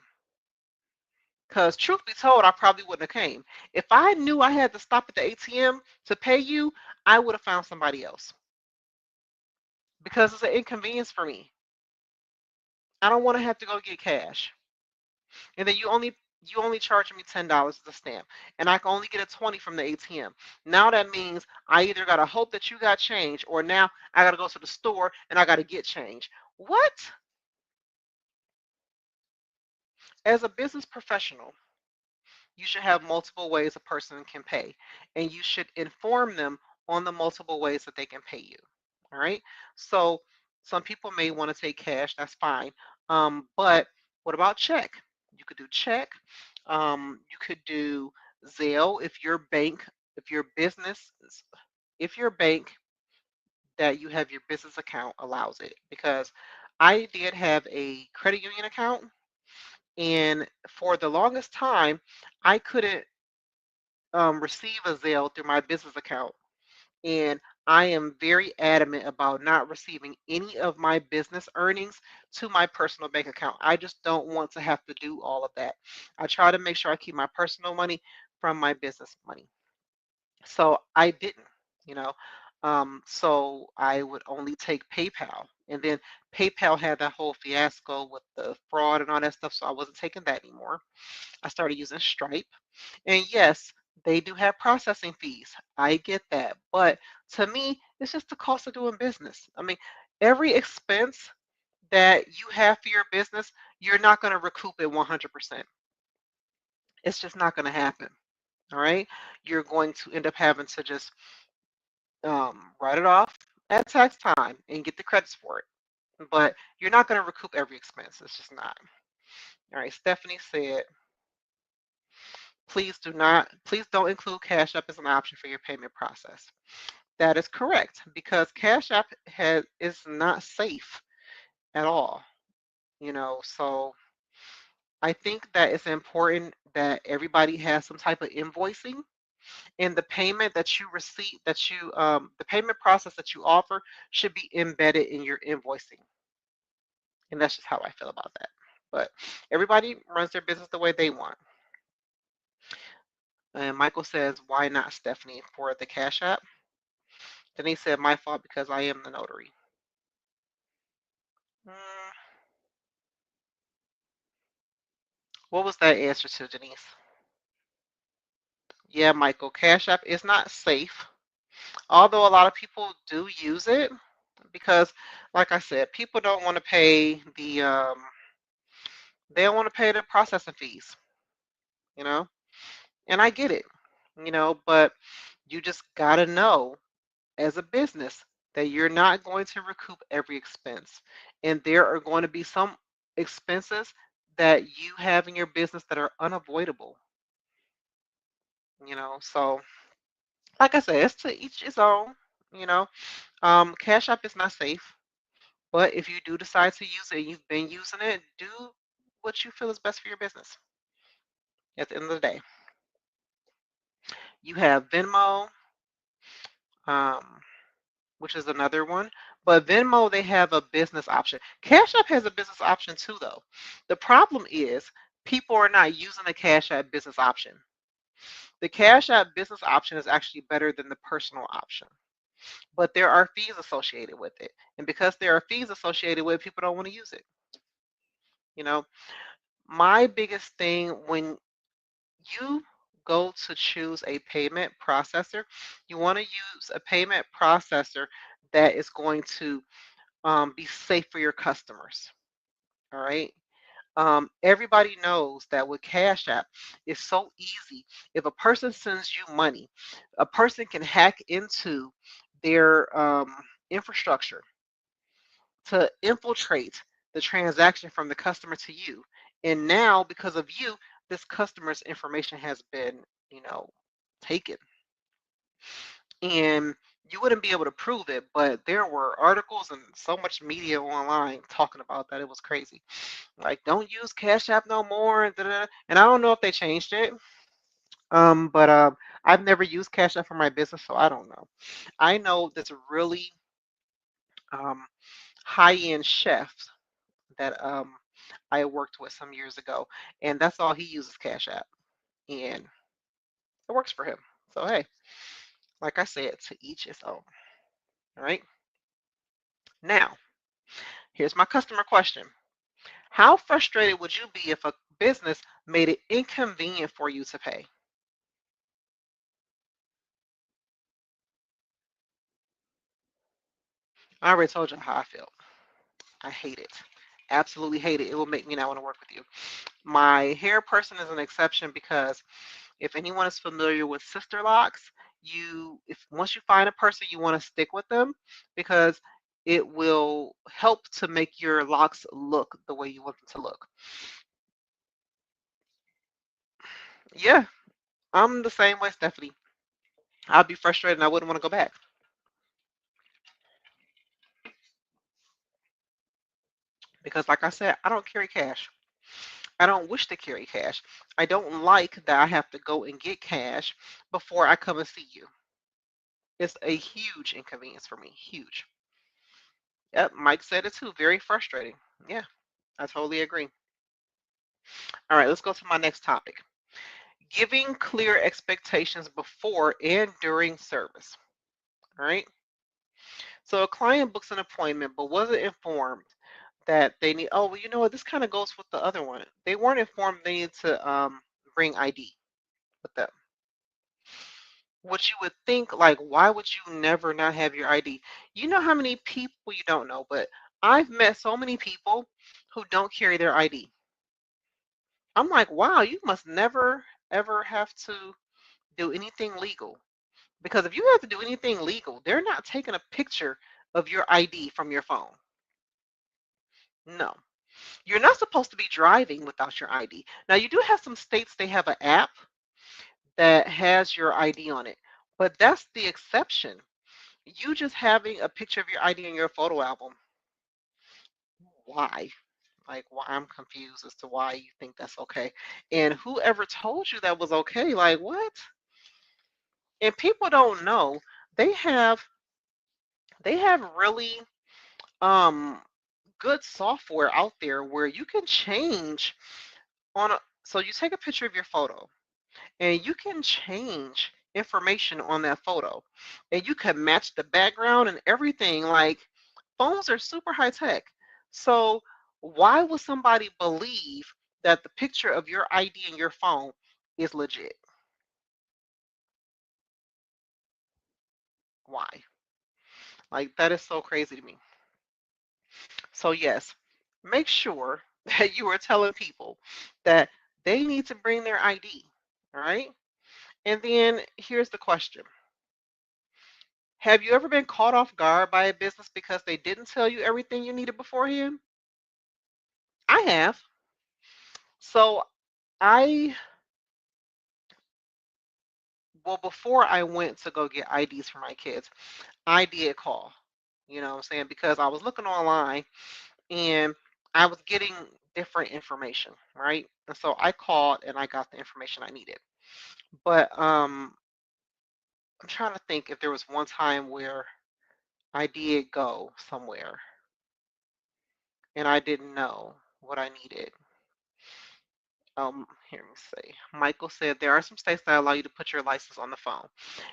Because truth be told, I probably wouldn't have came. If I knew I had to stop at the ATM to pay you, I would have found somebody else because it's an inconvenience for me. I don't want to have to go get cash. And then you only charge me $10 as a stamp, and I can only get a 20 from the ATM. Now that means I either gotta hope that you got change, or now I gotta go to the store and I gotta get change. What? As a business professional, you should have multiple ways a person can pay, and you should inform them on the multiple ways that they can pay you. All right. So some people may want to take cash. That's fine. But what about check? You could do check. You could do Zelle if your business, if your bank that you have your business account allows it. Because I did have a credit union account, and for the longest time, I couldn't receive a Zelle through my business account. And I am very adamant about not receiving any of my business earnings to my personal bank account. I just don't want to have to do all of that. I try to make sure I keep my personal money from my business money. So I didn't, you know. So I would only take PayPal. And then PayPal had that whole fiasco with the fraud and all that stuff. So I wasn't taking that anymore. I started using Stripe. And yes, they do have processing fees. I get that. But to me, it's just the cost of doing business. I mean, every expense that you have for your business, you're not going to recoup it 100%. It's just not going to happen. All right. You're going to end up having to just write it off at tax time and get the credits for it. But you're not going to recoup every expense. It's just not. All right. Stephanie said, please don't include Cash App as an option for your payment process. That is correct because Cash App is not safe at all. So I think that it's important that everybody has some type of invoicing, and the payment that you receive, the payment process that you offer should be embedded in your invoicing. And that's just how I feel about that. But everybody runs their business the way they want. And Michael says, why not Stephanie for the Cash App? Then he said, my fault because I am the notary. Mm, what was that answer to, Denise? Yeah, Michael, Cash App is not safe, although a lot of people do use it because, like I said, people don't want to pay they don't want to pay the processing fees, you know, and I get it, but you just gotta know as a business that you're not going to recoup every expense, and there are going to be some expenses that you have in your business that are unavoidable, So, like I said, it's to each his own, you know. Cash App is not safe, but if you do decide to use it, you've been using it, do what you feel is best for your business. At the end of the day, you have Venmo, um, which is another one. But Venmo, they have a business option. Cash App has a business option too, though. The problem is people are not using the Cash App business option. The Cash App business option is actually better than the personal option, but there are fees associated with it. And because there are fees associated with it, people don't want to use it. You know, my biggest thing when you go to choose a payment processor, you want to use a payment processor that is going to be safe for your customers. All right. Everybody knows that with Cash App, it's so easy. If a person sends you money, a person can hack into their infrastructure to infiltrate the transaction from the customer to you. And now, because of you, this customer's information has been, taken. And you wouldn't be able to prove it, but there were articles and so much media online talking about that. It was crazy. Like, don't use Cash App no more. And I don't know if they changed it. But I've never used Cash App for my business, so I don't know. I know this really um, high-end chef that I worked with some years ago, and that's all he uses Cash App, and it works for him. So hey, like I said, to each his own. All right. Now, here's my customer question. How frustrated would you be if a business made it inconvenient for you to pay? I already told you how I felt. I hate it. Absolutely hate it. It will make me not want to work with you. My hair person is an exception because if anyone is familiar with sister locks, if once you find a person, you want to stick with them because it will help to make your locks look the way you want them to look. Yeah, I'm the same way, Stephanie. I'd be frustrated and I wouldn't want to go back because, like I said, I don't carry cash. I don't wish to carry cash. I don't like that I have to go and get cash before I come and see you. It's a huge inconvenience for me. Huge. Yep, Mike said it too. Very frustrating. Yeah, I totally agree. All right, let's go to my next topic. Giving clear expectations before and during service. All right. So a client books an appointment but wasn't informed that they need, oh, well, you know what? This kind of goes with the other one. They weren't informed they need to bring ID with them. What you would think, like, why would you never not have your ID? You know how many people, you don't know, but I've met so many people who don't carry their ID. I'm like, wow, you must never, ever have to do anything legal. Because if you have to do anything legal, they're not taking a picture of your ID from your phone. No. You're not supposed to be driving without your ID. Now, you do have some states, they have an app that has your ID on it, but that's the exception. You just having a picture of your ID in your photo album, why? Like, why? I'm confused as to why you think that's okay. And whoever told you that was okay, like, what? And people don't know. They have they have really um good software out there where you can change on a, so you take a picture of your photo and you can change information on that photo and you can match the background and everything. Like, phones are super high tech. So why would somebody believe that the picture of your ID in your phone is legit? Why? Like, that is so crazy to me. So yes, make sure that you are telling people that they need to bring their ID. All right. And then here's the question. Have you ever been caught off guard by a business because they didn't tell you everything you needed beforehand? I have. So I, well, before I went to go get IDs for my kids, I did call, you know what I'm saying? Because I was looking online and I was getting different information, right? And so I called and I got the information I needed. But I'm trying to think if there was one time where I did go somewhere and I didn't know what I needed. Here, let me see. Michael said there are some states that allow you to put your license on the phone.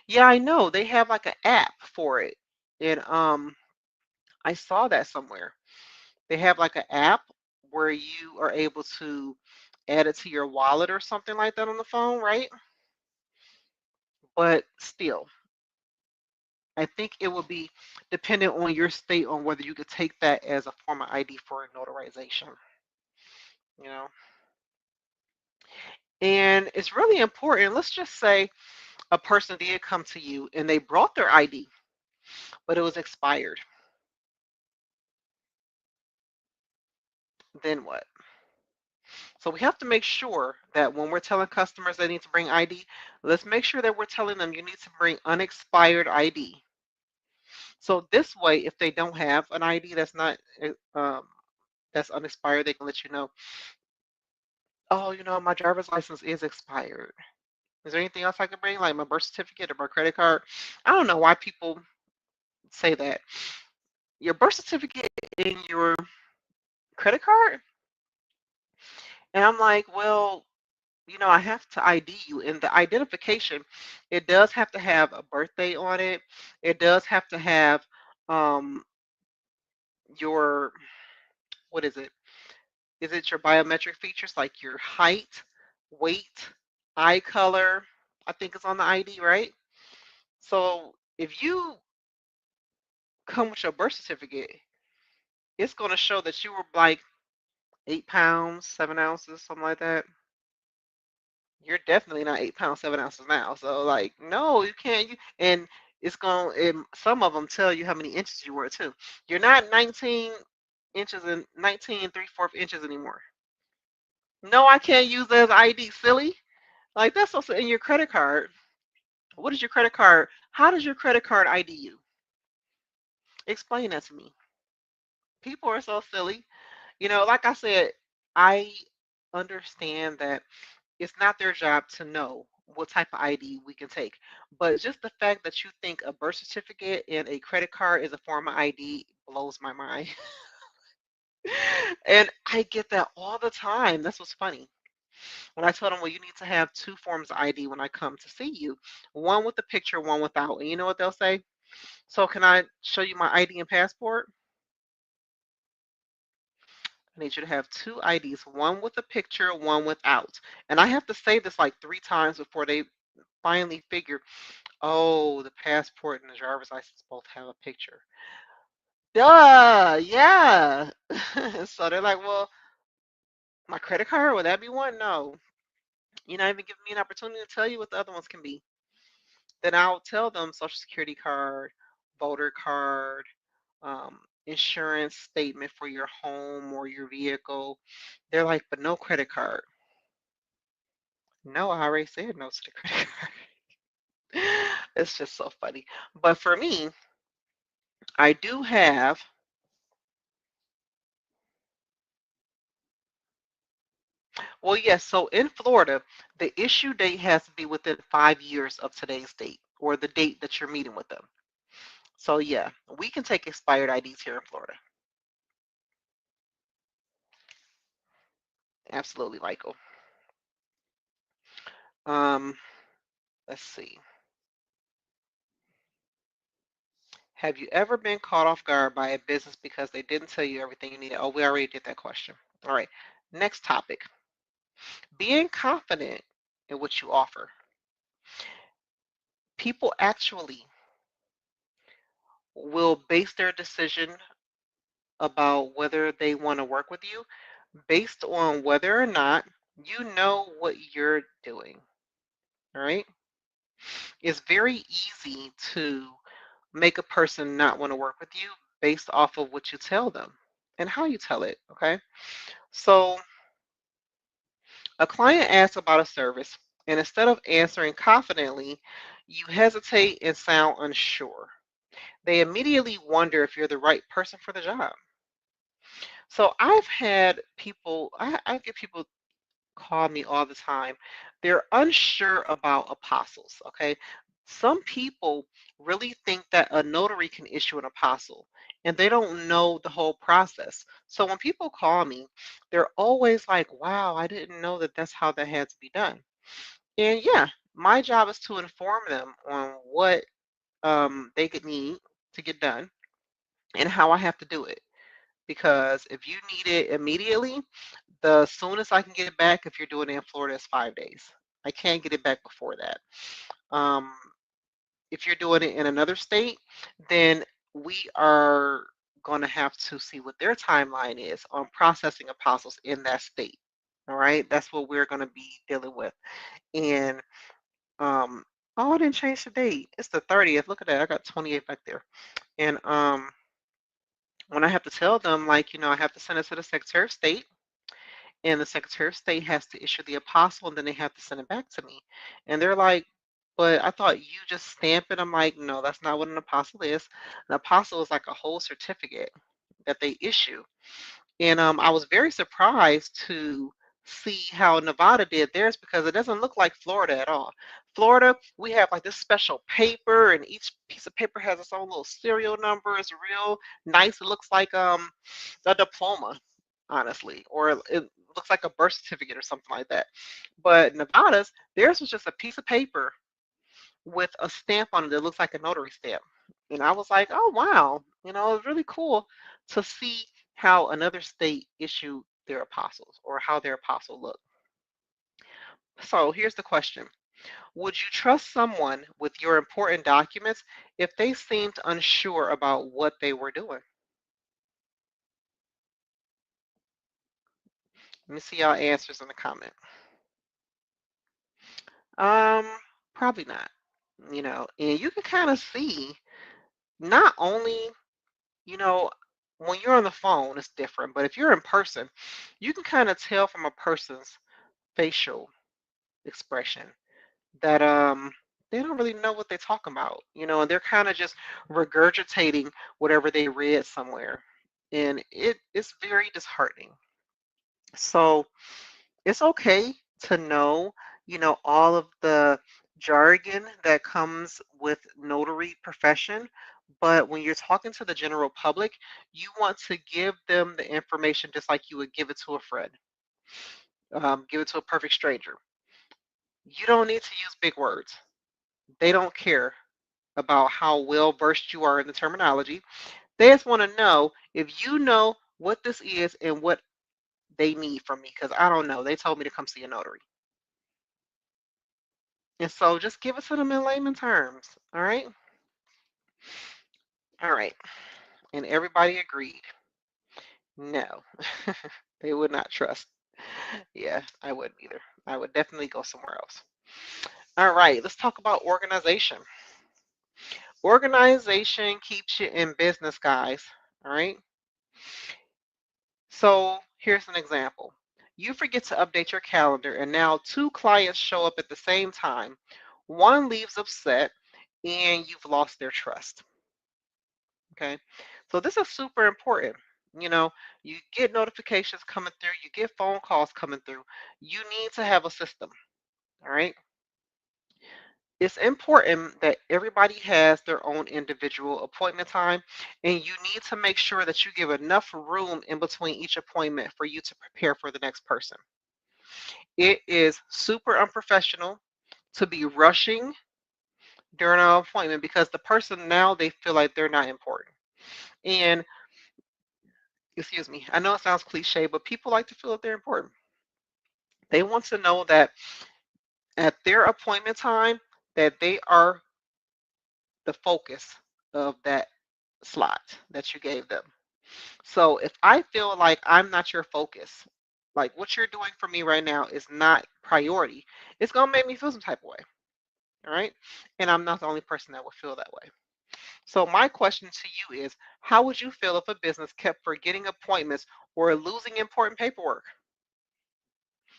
Yeah, I know. They have like an app for it. And I saw that somewhere. They have like an app where you are able to add it to your wallet or something like that on the phone, right? But still, I think it would be dependent on your state on whether you could take that as a form of ID for notarization, you know. And it's really important. Let's just say a person did come to you and they brought their ID, but it was expired. Then what? So we have to make sure that when we're telling customers they need to bring ID, let's make sure that we're telling them you need to bring unexpired ID. So this way, if they don't have an ID that's not that's unexpired, they can let you know, oh, you know, my driver's license is expired. Is there anything else I can bring, like my birth certificate or my credit card? I don't know why people say that. Your birth certificate and your credit card? And I'm like, well, you know, I have to ID you. And the identification, it does have to have a birthday on it. It does have to have um, your, what is it? Is it your biometric features like your height, weight, eye color? I think it's on the ID, right? So if you come with your birth certificate, it's going to show that you were like 8 pounds, 7 ounces, something like that. You're definitely not 8 pounds, 7 ounces now. So like, no, you can't. And it's going. Some of them tell you how many inches you were too. You're not 19 inches and 19 and 3/4 inches anymore. No, I can't use that as ID, silly. Like that's also in your credit card. What is your credit card? How does your credit card ID you? Explain that to me. People are so silly. Like I said, I understand that it's not their job to know what type of ID we can take. But just the fact that you think a birth certificate and a credit card is a form of ID blows my mind. And I get that all the time. That's what's funny. When I tell them, well, you need to have two forms of ID when I come to see you, one with the picture, one without. And you know what they'll say? So, can I show you my ID and passport? I need you to have two IDs, one with a picture, one without. And I have to say this like three times before they finally figure, oh, the passport and the driver's license both have a picture. Duh, yeah. So they're like, well, my credit card, would that be one? No. You're not even giving me an opportunity to tell you what the other ones can be. Then I'll tell them social security card, voter card, insurance statement for your home or your vehicle. They're like, but no credit card. No, I already said no to the credit card. It's just so funny. But for me, I do have, well, yes, so in Florida, the issue date has to be within 5 years of today's date or the date that you're meeting with them. So yeah, we can take expired IDs here in Florida. Absolutely, Michael. Um, let's see. Have you ever been caught off guard by a business because they didn't tell you everything you needed? Oh, we already did that question. All right. Next topic. Being confident in what you offer. People actually will base their decision about whether they want to work with you based on whether or not you know what you're doing. All right. It's very easy to make a person not want to work with you based off of what you tell them and how you tell it. Okay. So a client asks about a service, and instead of answering confidently, you hesitate and sound unsure. They immediately wonder if you're the right person for the job. So I've had people, I get people call me all the time. They're unsure about apostles, okay? Some people really think that a notary can issue an apostle and they don't know the whole process. So when people call me, they're always like, wow, I didn't know that that's how that had to be done. And yeah, my job is to inform them on what they could need to get done and how I have to do it. Because if you need it immediately, the soonest I can get it back if you're doing it in Florida is 5 days. I can't get it back before that. Um, if you're doing it in another state, then we are going to have to see what their timeline is on processing apostles in that state. All right, that's what we're going to be dealing with. And oh, I didn't change the date. It's the 30th. Look at that. I got 28 back there. And when I have to tell them, like, I have to send it to the Secretary of State, and the Secretary of State has to issue the apostle, and then they have to send it back to me. And they're like, but I thought you just stamp it. I'm like, no, that's not what an apostle is. An apostle is like a whole certificate that they issue. And I was very surprised to see how Nevada did theirs because it doesn't look like Florida at all. Florida, we have like this special paper, and each piece of paper has its own little serial number. It's real nice. It looks like a diploma, honestly, or it looks like a birth certificate or something like that. But Nevada's, theirs was just a piece of paper with a stamp on it that looks like a notary stamp. And I was like, oh, wow. It was really cool to see how another state issued their apostles or how their apostle looked. So here's the question. Would you trust someone with your important documents if they seemed unsure about what they were doing? Let me see y'all answers in the comment. Um, Probably not. And you can kind of see not only you know, when you're on the phone, it's different. But if you're in person, you can kind of tell from a person's facial expression that they don't really know what they're talking about, and they're kind of just regurgitating whatever they read somewhere. And it's very disheartening. So it's okay to know, all of the jargon that comes with notary profession, but when you're talking to the general public, you want to give them the information just like you would give it to a friend, give it to a perfect stranger. You don't need to use big words. They don't care about how well versed you are in the terminology. They just want to know if you know what this is and what they need from me, because I don't know. They told me to come see a notary. And so just give it to them in layman terms. All right. All right. And everybody agreed. No, they would not trust. Yeah, I wouldn't either. I would definitely go somewhere else. All right. Let's talk about organization. Organization keeps you in business, guys. All right. So here's an example. You forget to update your calendar, and now two clients show up at the same time. One leaves upset, and you've lost their trust. Okay. So this is super important. You know, you get notifications coming through, you get phone calls coming through. You need to have a system. All right. It's important that everybody has their own individual appointment time, and you need to make sure that you give enough room in between each appointment for you to prepare for the next person. It is super unprofessional to be rushing during an appointment because the person now they feel like they're not important. And excuse me, I know it sounds cliche, but people like to feel that they're important. They want to know that at their appointment time that they are the focus of that slot that you gave them. So if I feel like I'm not your focus, like what you're doing for me right now is not priority, it's gonna make me feel some type of way. All right. And I'm not the only person that would feel that way. So my question to you is, how would you feel if a business kept forgetting appointments or losing important paperwork?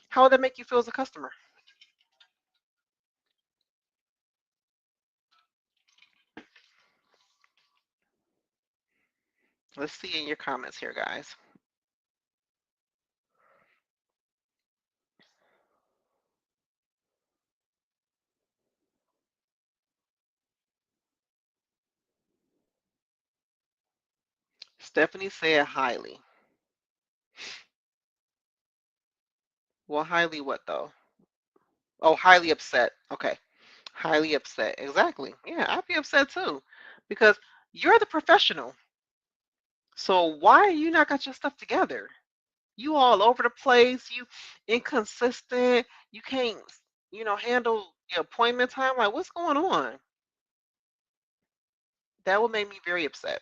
How would that make you feel as a customer? Let's see in your comments here, guys. Stephanie said highly. Well, highly what though? Oh, highly upset. Okay. Highly upset. Exactly. Yeah, I'd be upset too. Because you're the professional. So why are you not got your stuff together? You all over the place, you inconsistent, you can't, handle your appointment time. Like, what's going on? That would make me very upset.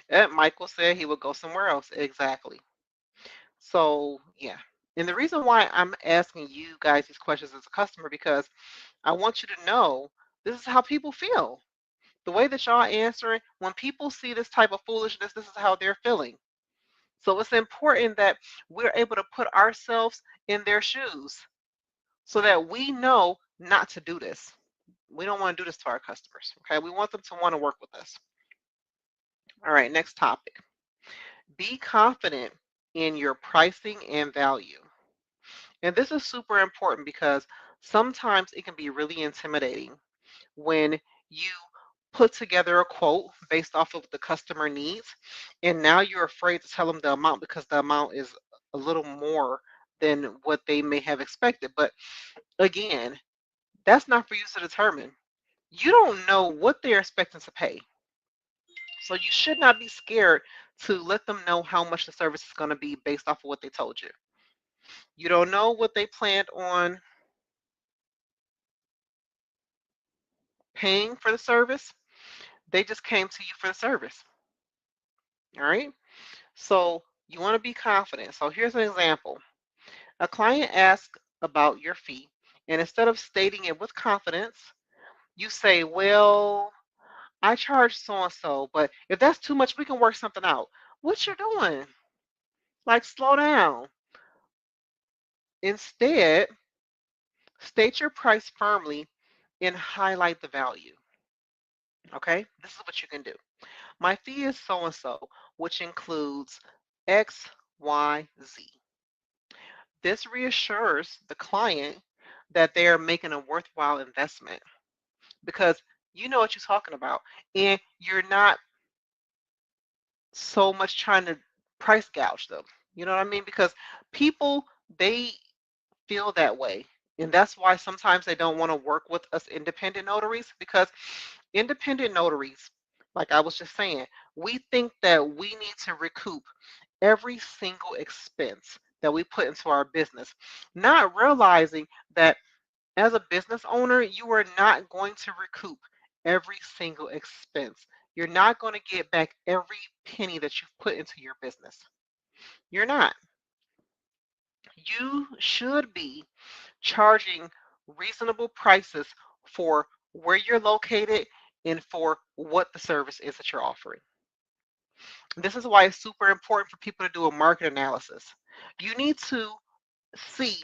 And Michael said he would go somewhere else. Exactly. So, yeah. And the reason why I'm asking you guys these questions as a customer, because I want you to know this is how people feel. The way that y'all answering, when people see this type of foolishness, this is how they're feeling. So it's important that we're able to put ourselves in their shoes so that we know not to do this. We don't want to do this to our customers. Okay. We want them to want to work with us. All right. Next topic. Be confident in your pricing and value. And this is super important because sometimes it can be really intimidating when you put together a quote based off of the customer needs, and now you're afraid to tell them the amount because the amount is a little more than what they may have expected. But again, that's not for you to determine. You don't know what they're expecting to pay. So you should not be scared to let them know how much the service is going to be based off of what they told you. You don't know what they planned on paying for the service. They just came to you for the service. All right. So you want to be confident. So here's an example. A client asks about your fee, and instead of stating it with confidence, you say, well, I charge so and so, but if that's too much, we can work something out. What you're doing? Like, slow down. Instead, State your price firmly and highlight the value. Okay, this is what you can do. My fee is so and so, which includes X, Y, Z. This reassures the client that they are making a worthwhile investment because you know what you're talking about and you're not so much trying to price gouge them. You know what I mean? Because people, they feel that way. And that's why sometimes they don't want to work with us independent notaries because independent notaries, like I was just saying, we think that we need to recoup every single expense that we put into our business, not realizing that as a business owner, you are not going to recoup every single expense. You're not going to get back every penny that you've put into your business. You're not. You should be charging reasonable prices for where you're located and for what the service is that you're offering. This is why it's super important for people to do a market analysis. You need to see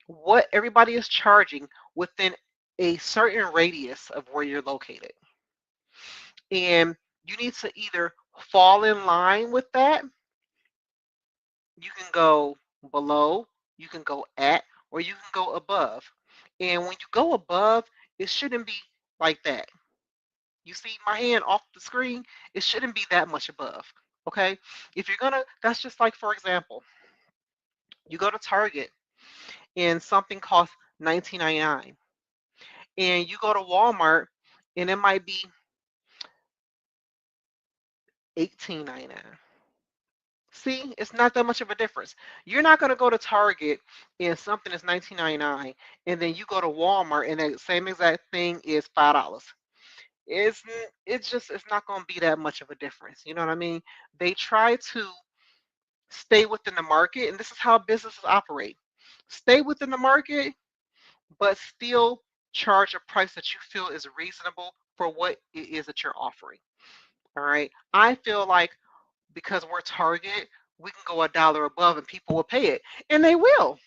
what everybody is charging within a certain radius of where you're located. And you need to either fall in line with that, you can go below, you can go at, or you can go above. And when you go above, it shouldn't be like that. You see my hand off the screen? It shouldn't be that much above. Okay? If you're gonna, that's just like, for example, you go to Target and something costs 19.99, and you go to Walmart and it might be 18.99. See, it's not that much of a difference. You're not going to go to Target and something is 19.99, and then you go to Walmart and the same exact thing is $5. It's it's not going to be that much of a difference. You know what I mean? They try to stay within the market, and this is how businesses operate. Stay within the market, but still charge a price that you feel is reasonable for what it is that you're offering. All right. I feel like because we're Target, we can go $1 above and people will pay it. And they will.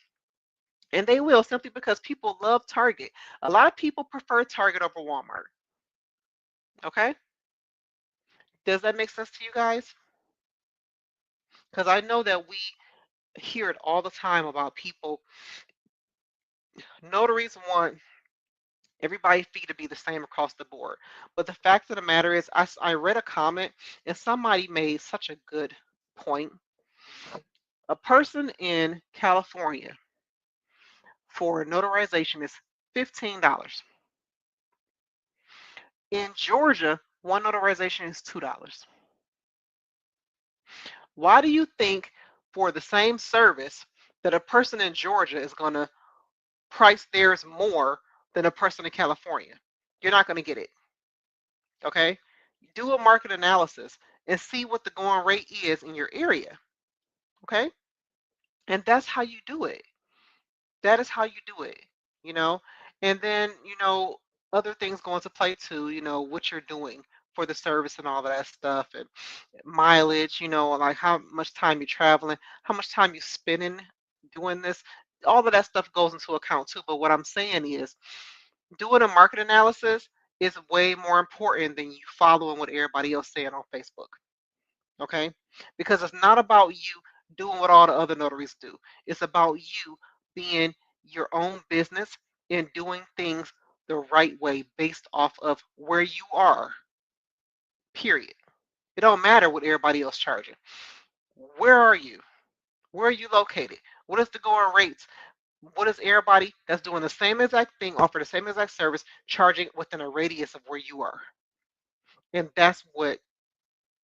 And they will simply because people love Target. A lot of people prefer Target over Walmart. Okay? Does that make sense to you guys? Because I know that we hear it all the time about people. Notaries want everybody's fee to be the same across the board. But the fact of the matter is, I read a comment and somebody made such a good point. A person in California for notarization is $15. In Georgia, one notarization is $2. Why do you think for the same service that a person in Georgia is going to price theirs more than a person in California? You're not going to get it. Okay? Do a market analysis and see what the going rate is in your area. Okay? And that's how you do it. That is how you do it, you know. And then, other things go into play too, what you're doing for the service and all of that stuff, and mileage, like how much time you're traveling, how much time you're spending doing this. All of that stuff goes into account too. But what I'm saying is doing a market analysis is way more important than you following what everybody else saying on Facebook. Okay? Because it's not about you doing what all the other notaries do. It's about you being your own business and doing things the right way based off of where you are. Period. It don't matter what everybody else charging. Where are you? Where are you located? What is the going rates? What is everybody that's doing the same exact thing, offer the same exact service, charging within a radius of where you are? And that's what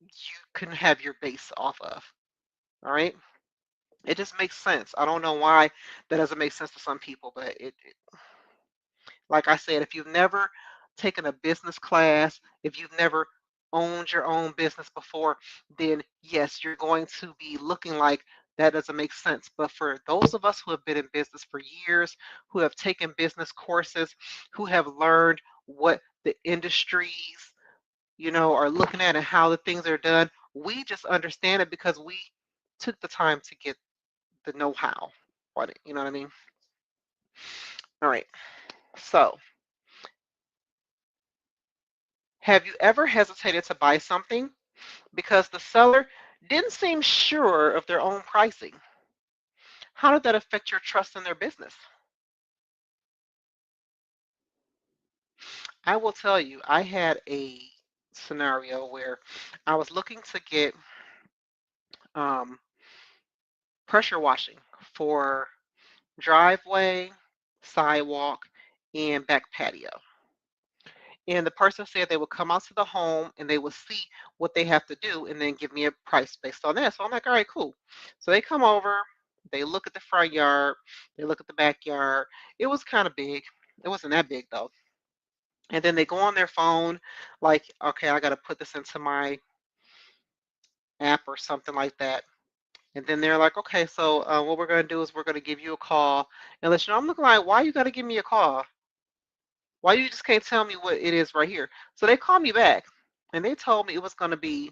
you can have your base off of. All right. It just makes sense. I don't know why that doesn't make sense to some people, but like I said, if you've never taken a business class, if you've never owned your own business before, then yes, you're going to be looking like that doesn't make sense. But for those of us who have been in business for years, who have taken business courses, who have learned what the industries, are looking at and how the things are done, we just understand it because we took the time to get the know-how on it. You know what I mean? All right. So, have you ever hesitated to buy something because the seller didn't seem sure of their own pricing? How did that affect your trust in their business? I will tell you, I had a scenario where I was looking to get um, pressure washing for driveway, sidewalk, and back patio. And the person said they would come out to the home and they would see what they have to do and then give me a price based on that. So I'm like, all right, cool. So they come over, they look at the front yard, they look at the backyard. It was kind of big. It wasn't that big though. And then they go on their phone, like, okay, I got to put this into my app or something like that. And then they're like, okay, so what we're going to do is we're going to give you a call and let you know. I'm looking like, why you got to give me a call? Why you just can't tell me what it is right here? So they called me back and they told me it was going to be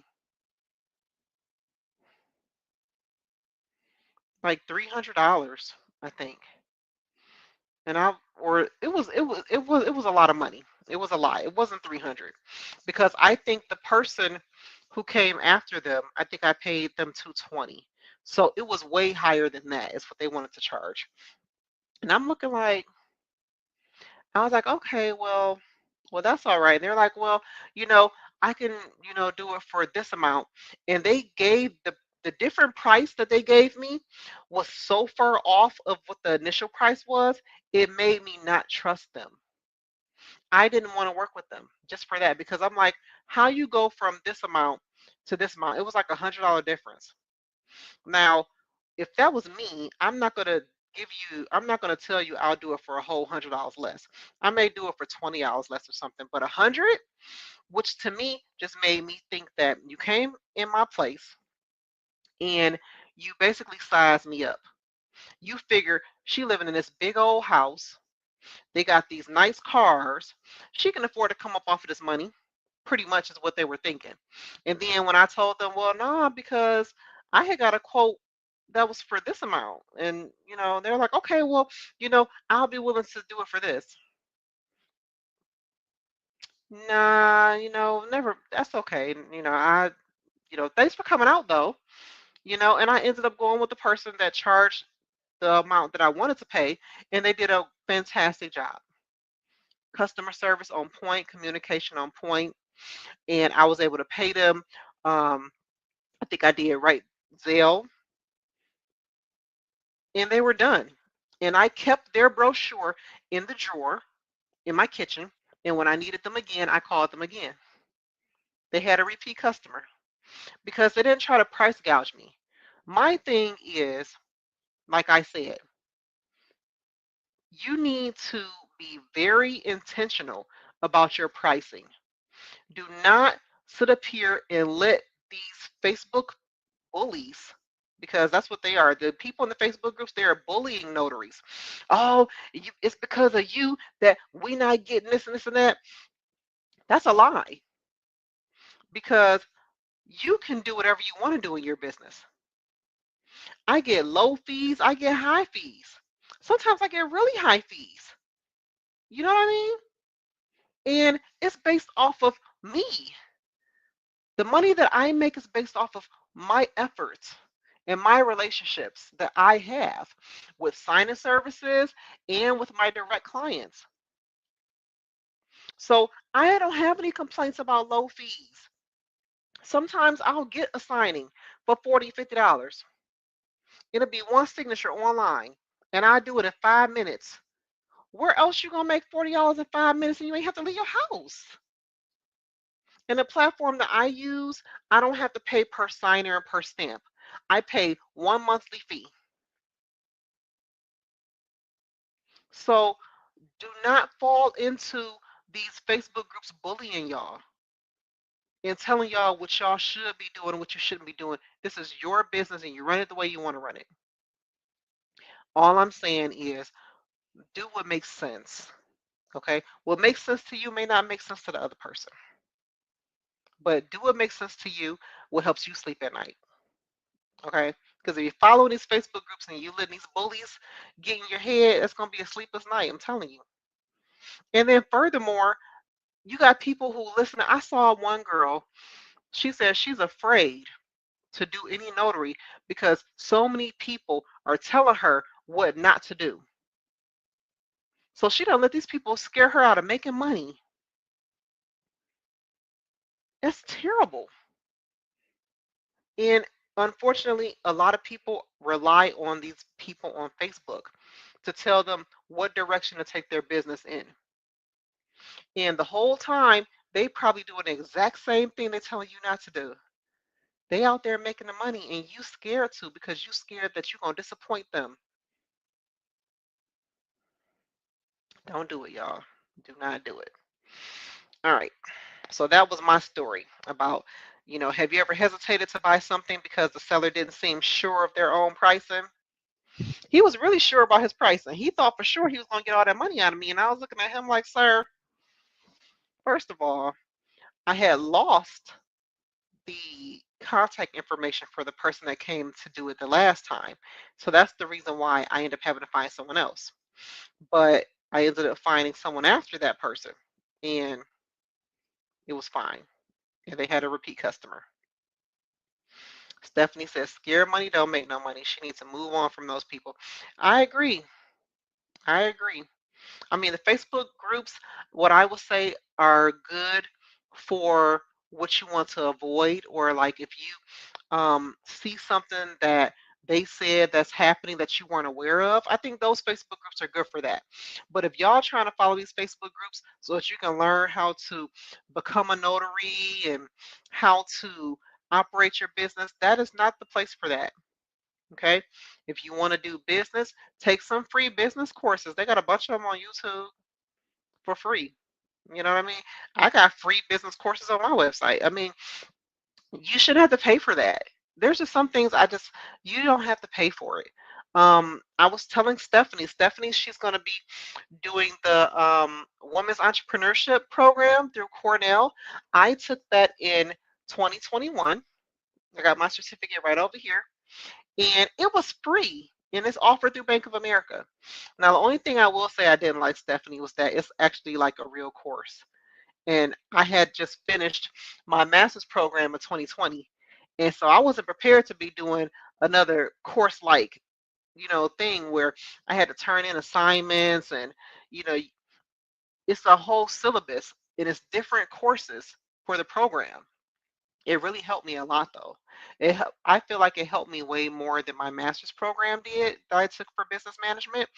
like $300, I think. And I or it was a lot of money. It was a lot. It wasn't 300 because I think the person who came after them, I think I paid them 220. So it was way higher than that is what they wanted to charge. And I'm looking like I was like, okay, well, that's all right. And they're like, well, you know, I can, do it for this amount. And they gave the different price that they gave me was so far off of what the initial price was, it made me not trust them. I didn't want to work with them just for that because I'm like, how you go from this amount to this amount? It was like $100 difference. Now, if that was me, I'm not gonna tell you I'll do it for a whole $100 less. I may do it for $20 less or something, but 100, which to me just made me think that you came in my place and you basically sized me up. You figure she living in this big old house. They got these nice cars. She can afford to come up off of this money. Pretty much is what they were thinking. And then when I told them, well, no, because I had got a quote that was for this amount. And, they're like, okay, well, I'll be willing to do it for this. Nah, never, that's okay. Thanks for coming out though, and I ended up going with the person that charged the amount that I wanted to pay, and they did a fantastic job. Customer service on point, communication on point, and I was able to pay them. Um, I think I did right Zelle, and they were done. And I kept their brochure in the drawer in my kitchen, and when I needed them again, I called them again. They had a repeat customer because they didn't try to price gouge me. My thing is, like I said, you need to be very intentional about your pricing. Do not sit up here and let these Facebook bullies, because that's what they are. The people in the Facebook groups, they are bullying notaries. Oh, it's because of you that we not getting this and this and that. That's a lie because you can do whatever you want to do in your business. I get low fees, I get high fees. Sometimes I get really high fees. You know what I mean? And it's based off of me. The money that I make is based off of my efforts and my relationships that I have with signing services and with my direct clients. So I don't have any complaints about low fees. Sometimes I'll get a signing for $40, $50. It'll be one signature online, and I do it in 5 minutes. Where else you gonna make $40 in 5 minutes and you ain't have to leave your house? And the platform that I use, I don't have to pay per signer and per stamp. I pay one monthly fee. So do not fall into these Facebook groups bullying y'all and telling y'all what y'all should be doing and what you shouldn't be doing. This is your business and you run it the way you want to run it. All I'm saying is do what makes sense. Okay? What makes sense to you may not make sense to the other person. But do what makes sense to you, what helps you sleep at night. Okay? Because if you follow these Facebook groups and you letting these bullies get in your head, it's gonna be a sleepless night. I'm telling you. And then furthermore, you got people who listen. I saw one girl. She said she's afraid to do any notary because so many people are telling her what not to do. So she don't let these people scare her out of making money. That's terrible. And unfortunately, a lot of people rely on these people on Facebook to tell them what direction to take their business in. And the whole time, they probably doing the exact same thing they're telling you not to do. They out there making the money and you scared to because you scared that you're gonna disappoint them. Don't do it, y'all. Do not do it. All right. So that was my story about, have you ever hesitated to buy something because the seller didn't seem sure of their own pricing? He was really sure about his pricing. He thought for sure he was going to get all that money out of me. And I was looking at him like, sir, first of all, I had lost the contact information for the person that came to do it the last time. So that's the reason why I ended up having to find someone else. But I ended up finding someone after that person. And it was fine. And they had a repeat customer. Stephanie says, scared money don't make no money. She needs to move on from those people. I agree. I agree. I mean, the Facebook groups, what I would say are good for what you want to avoid, or like if you see something that they said that's happening that you weren't aware of, I think those Facebook groups are good for that. But if y'all trying to follow these Facebook groups so that you can learn how to become a notary and how to operate your business, that is not the place for that. Okay. If you want to do business, take some free business courses. They got a bunch of them on YouTube for free. You know what I mean? I got free business courses on my website. I mean, you shouldn't have to pay for that. There's just some things you don't have to pay for it. I was telling Stephanie, she's going to be doing the Women's Entrepreneurship Program through Cornell. I took that in 2021. I got my certificate right over here. And it was free, and it's offered through Bank of America. Now, the only thing I will say I didn't like, Stephanie, was that it's actually like a real course. And I had just finished my master's program in 2020. And so I wasn't prepared to be doing another course like, thing where I had to turn in assignments and, you know, it's a whole syllabus. It is different courses for the program. It really helped me a lot, though. I feel like it helped me way more than my master's program did that I took for business management.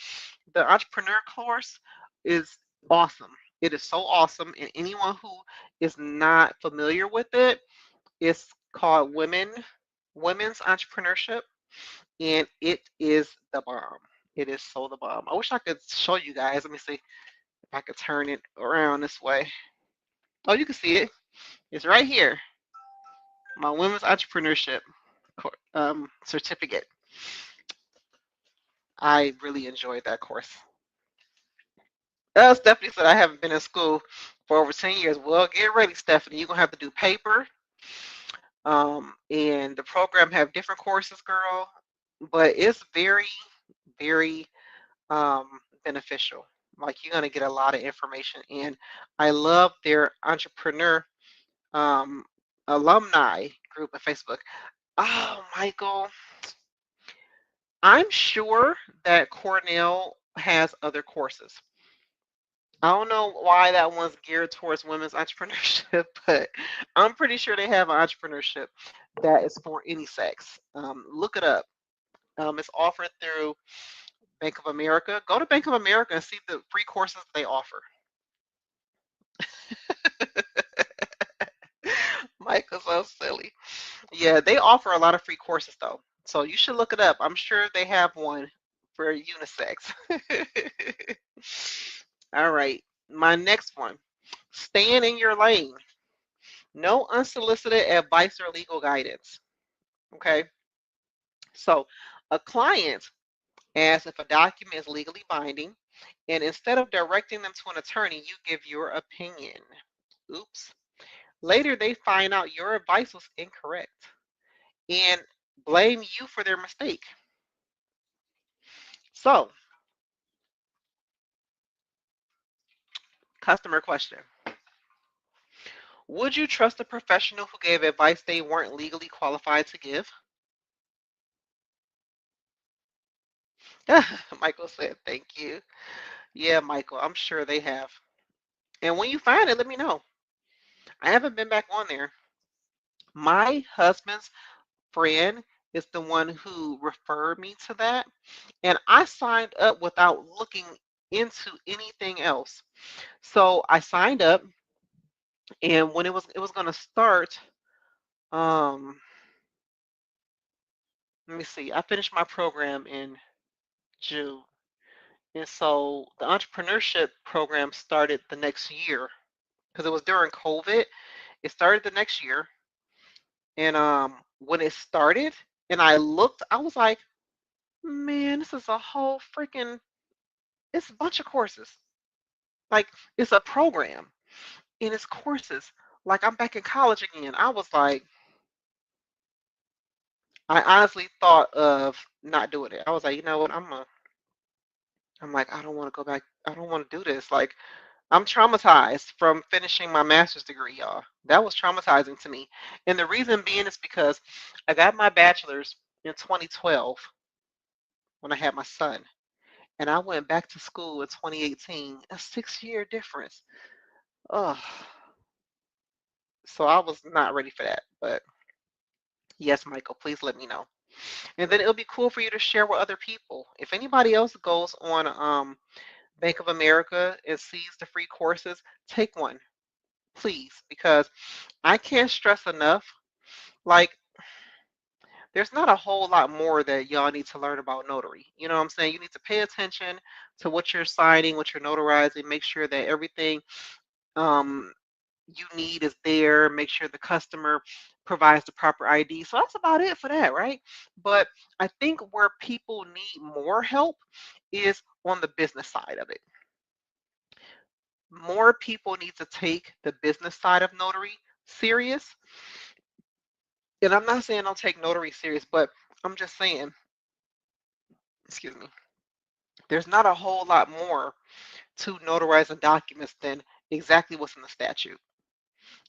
The entrepreneur course is awesome. It is so awesome, and anyone who is not familiar with it, it's called Women's Entrepreneurship, and it is the bomb. It is so the bomb. I wish I could show you guys. Let me see if I could turn it around this way. Oh, you can see it. It's right here. My Women's Entrepreneurship certificate. I really enjoyed that course. Stephanie said I haven't been in school for over 10 years. Well, get ready, Stephanie. You're going to have to do paper. And the program have different courses, girl. But it's very, very beneficial. Like you're going to get a lot of information. And I love their entrepreneur um, alumni group on Facebook. Oh, Michael, I'm sure that Cornell has other courses. I don't know why that one's geared towards women's entrepreneurship, but I'm pretty sure they have an entrepreneurship that is for any sex. Look it up. It's offered through Bank of America. Go to Bank of America and see the free courses they offer. Michael's so silly. Yeah, they offer a lot of free courses though. So you should look it up. I'm sure they have one for unisex. All right. My next one. Staying in your lane. No unsolicited advice or legal guidance. Okay. So a client asks if a document is legally binding, and instead of directing them to an attorney, you give your opinion. Oops. Later, they find out your advice was incorrect. And blame you for their mistake. So, customer question. Would you trust a professional who gave advice they weren't legally qualified to give? Michael said, thank you. Yeah, Michael, I'm sure they have. And when you find it, let me know. I haven't been back on there. My husband's friend is the one who referred me to that. And I signed up without looking into anything else. So I signed up, and when it was going to start, um, let me see. I finished my program in June. And so the entrepreneurship program started the next year because it was during COVID. It started the next year. And when it started and I looked, I was like, man, this is a whole freaking, it's a bunch of courses. Like, it's a program and it's courses. Like, I'm back in college again. I was like, I honestly thought of not doing it. I was like, you know what? I'm like, I don't want to go back. I don't want to do this. Like, I'm traumatized from finishing my master's degree, y'all. That was traumatizing to me. And the reason being is because I got my bachelor's in 2012 when I had my son. And I went back to school in 2018, a 6 year difference. Oh, so I was not ready for that. But yes, Michael, please let me know. And then it'll be cool for you to share with other people. If anybody else goes on Bank of America and sees the free courses, take one, please, because I can't stress enough. Like, there's not a whole lot more that y'all need to learn about notary. You know what I'm saying? You need to pay attention to what you're signing, what you're notarizing, make sure that everything um, you need is there, make sure the customer provides the proper ID. So that's about it for that, right? But I think where people need more help is on the business side of it. More people need to take the business side of notary serious. And I'm not saying don't take notary serious, but I'm just saying, excuse me, there's not a whole lot more to notarizing documents than exactly what's in the statute.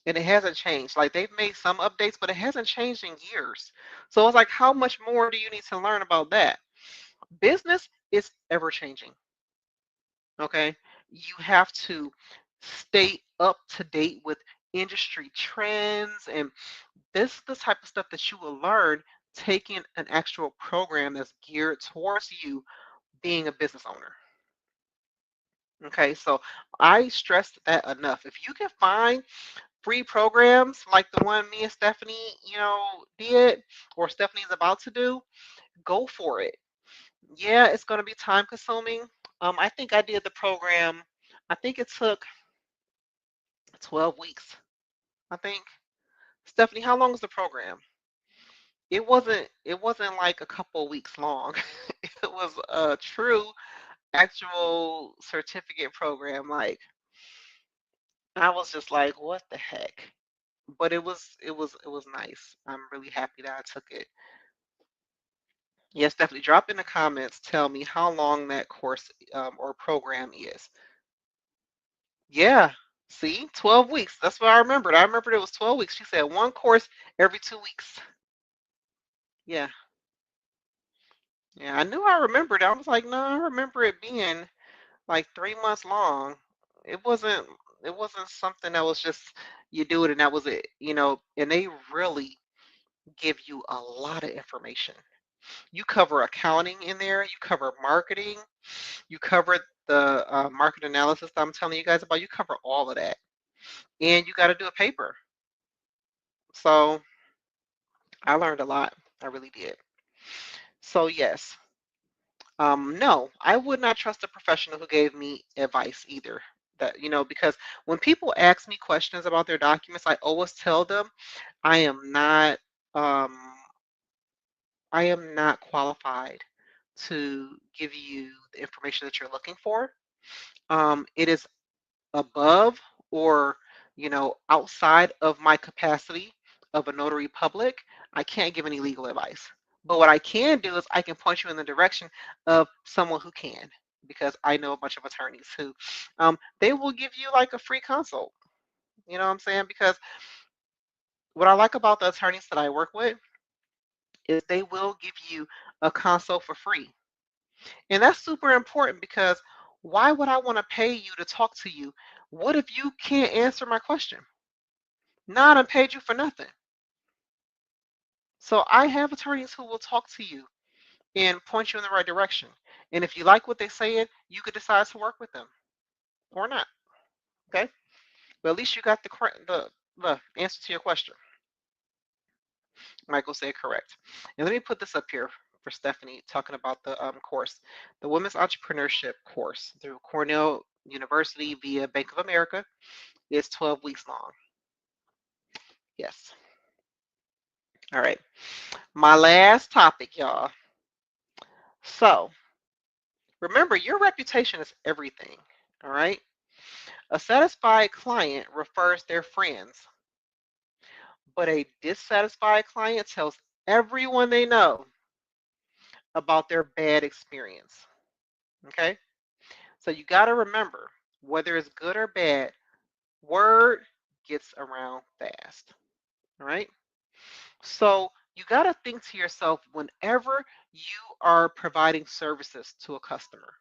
And it hasn't changed. Like, they've made some updates, but it hasn't changed in years. So it's like, how much more do you need to learn about that? Business is ever changing. Okay. You have to stay up to date with industry trends, and this is the type of stuff that you will learn taking an actual program that's geared towards you being a business owner. Okay, so I stressed that enough. If you can find free programs like the one me and Stephanie, did, or Stephanie's about to do, go for it. Yeah, it's going to be time consuming. I think I did the program. I think it took 12 weeks. I think. Stephanie, how long was the program? It wasn't like a couple weeks long. It was a true actual certificate program. Like, I was just like, what the heck? But it was nice. I'm really happy that I took it. Yes, definitely. Drop in the comments. Tell me how long that course or program is. Yeah. See, 12 weeks. That's what I remembered. I remembered it was 12 weeks. She said one course every 2 weeks. Yeah. Yeah. I knew I remembered. I was like, no, I remember it being like 3 months long. It wasn't. It wasn't something that was just you do it and that was it. And they really give you a lot of information. You cover accounting in there. You cover marketing. You cover the market analysis that I'm telling you guys about. You cover all of that, and you got to do a paper. So I learned a lot. I really did. So yes, no, I would not trust a professional who gave me advice either. That because when people ask me questions about their documents, I always tell them I am not. Um, I am not qualified to give you the information that you're looking for. It is above or outside of my capacity of a notary public. I can't give any legal advice. But what I can do is I can point you in the direction of someone who can, because I know a bunch of attorneys who they will give you like a free consult. You know what I'm saying? Because what I like about the attorneys that I work with is they will give you a consult for free. And that's super important because why would I want to pay you to talk to you? What if you can't answer my question? Not I paid you for nothing. So I have attorneys who will talk to you and point you in the right direction. And if you like what they say, you could decide to work with them or not. Okay, but at least you got the answer to your question. Michael said correct. And let me put this up here for Stephanie talking about the course, the Women's Entrepreneurship course through Cornell University via Bank of America. It's 12 weeks long. Yes. All right. My last topic, y'all. So remember, your reputation is everything. All right. A satisfied client refers their friends, but a dissatisfied client tells everyone they know about their bad experience. Okay. So you got to remember, whether it's good or bad, word gets around fast. All right. So you got to think to yourself whenever you are providing services to a customer,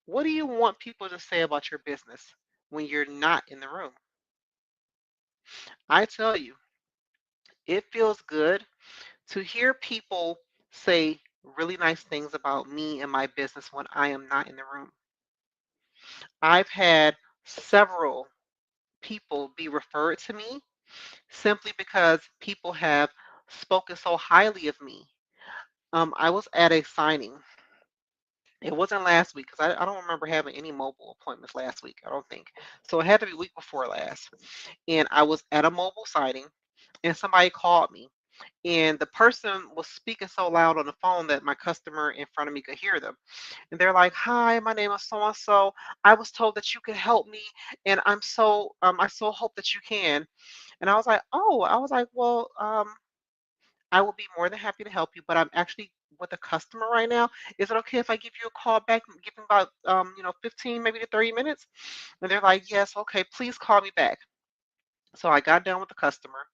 what do you want people to say about your business when you're not in the room? I tell you, it feels good to hear people say really nice things about me and my business when I am not in the room. I've had several people be referred to me simply because people have spoken so highly of me. I was at a signing. It wasn't last week because I don't remember having any mobile appointments last week. I don't think. So it had to be week before last. And I was at a mobile signing and somebody called me. And the person was speaking so loud on the phone that my customer in front of me could hear them. And they're like, "Hi, my name is so and so. I was told that you could help me, and I so hope that you can." And I was like, "Oh," I was like, "Well, I will be more than happy to help you, but I'm actually with a customer right now. Is it okay if I give you a call back, give me about 15 maybe to 30 minutes?" And they're like, "Yes, okay, please call me back." So I got done with the customer,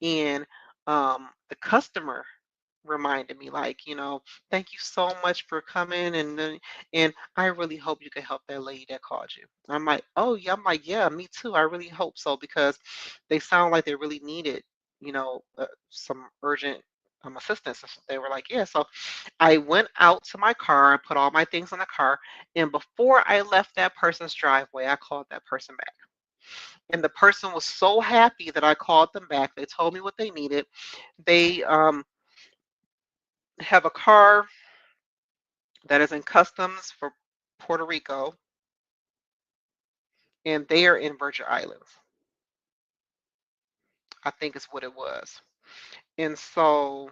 and the customer reminded me like, "Thank you so much for coming, and I really hope you can help that lady that called you." I'm like, "Oh yeah." I'm like, "Yeah, me too. I really hope so because they sound like they really needed, some urgent assistance." They were like, "Yeah." So I went out to my car and put all my things in the car, and before I left that person's driveway, I called that person back. And the person was so happy that I called them back. They told me what they needed. They have a car that is in customs for Puerto Rico, and they are in Virgin Islands. I think is what it was. And so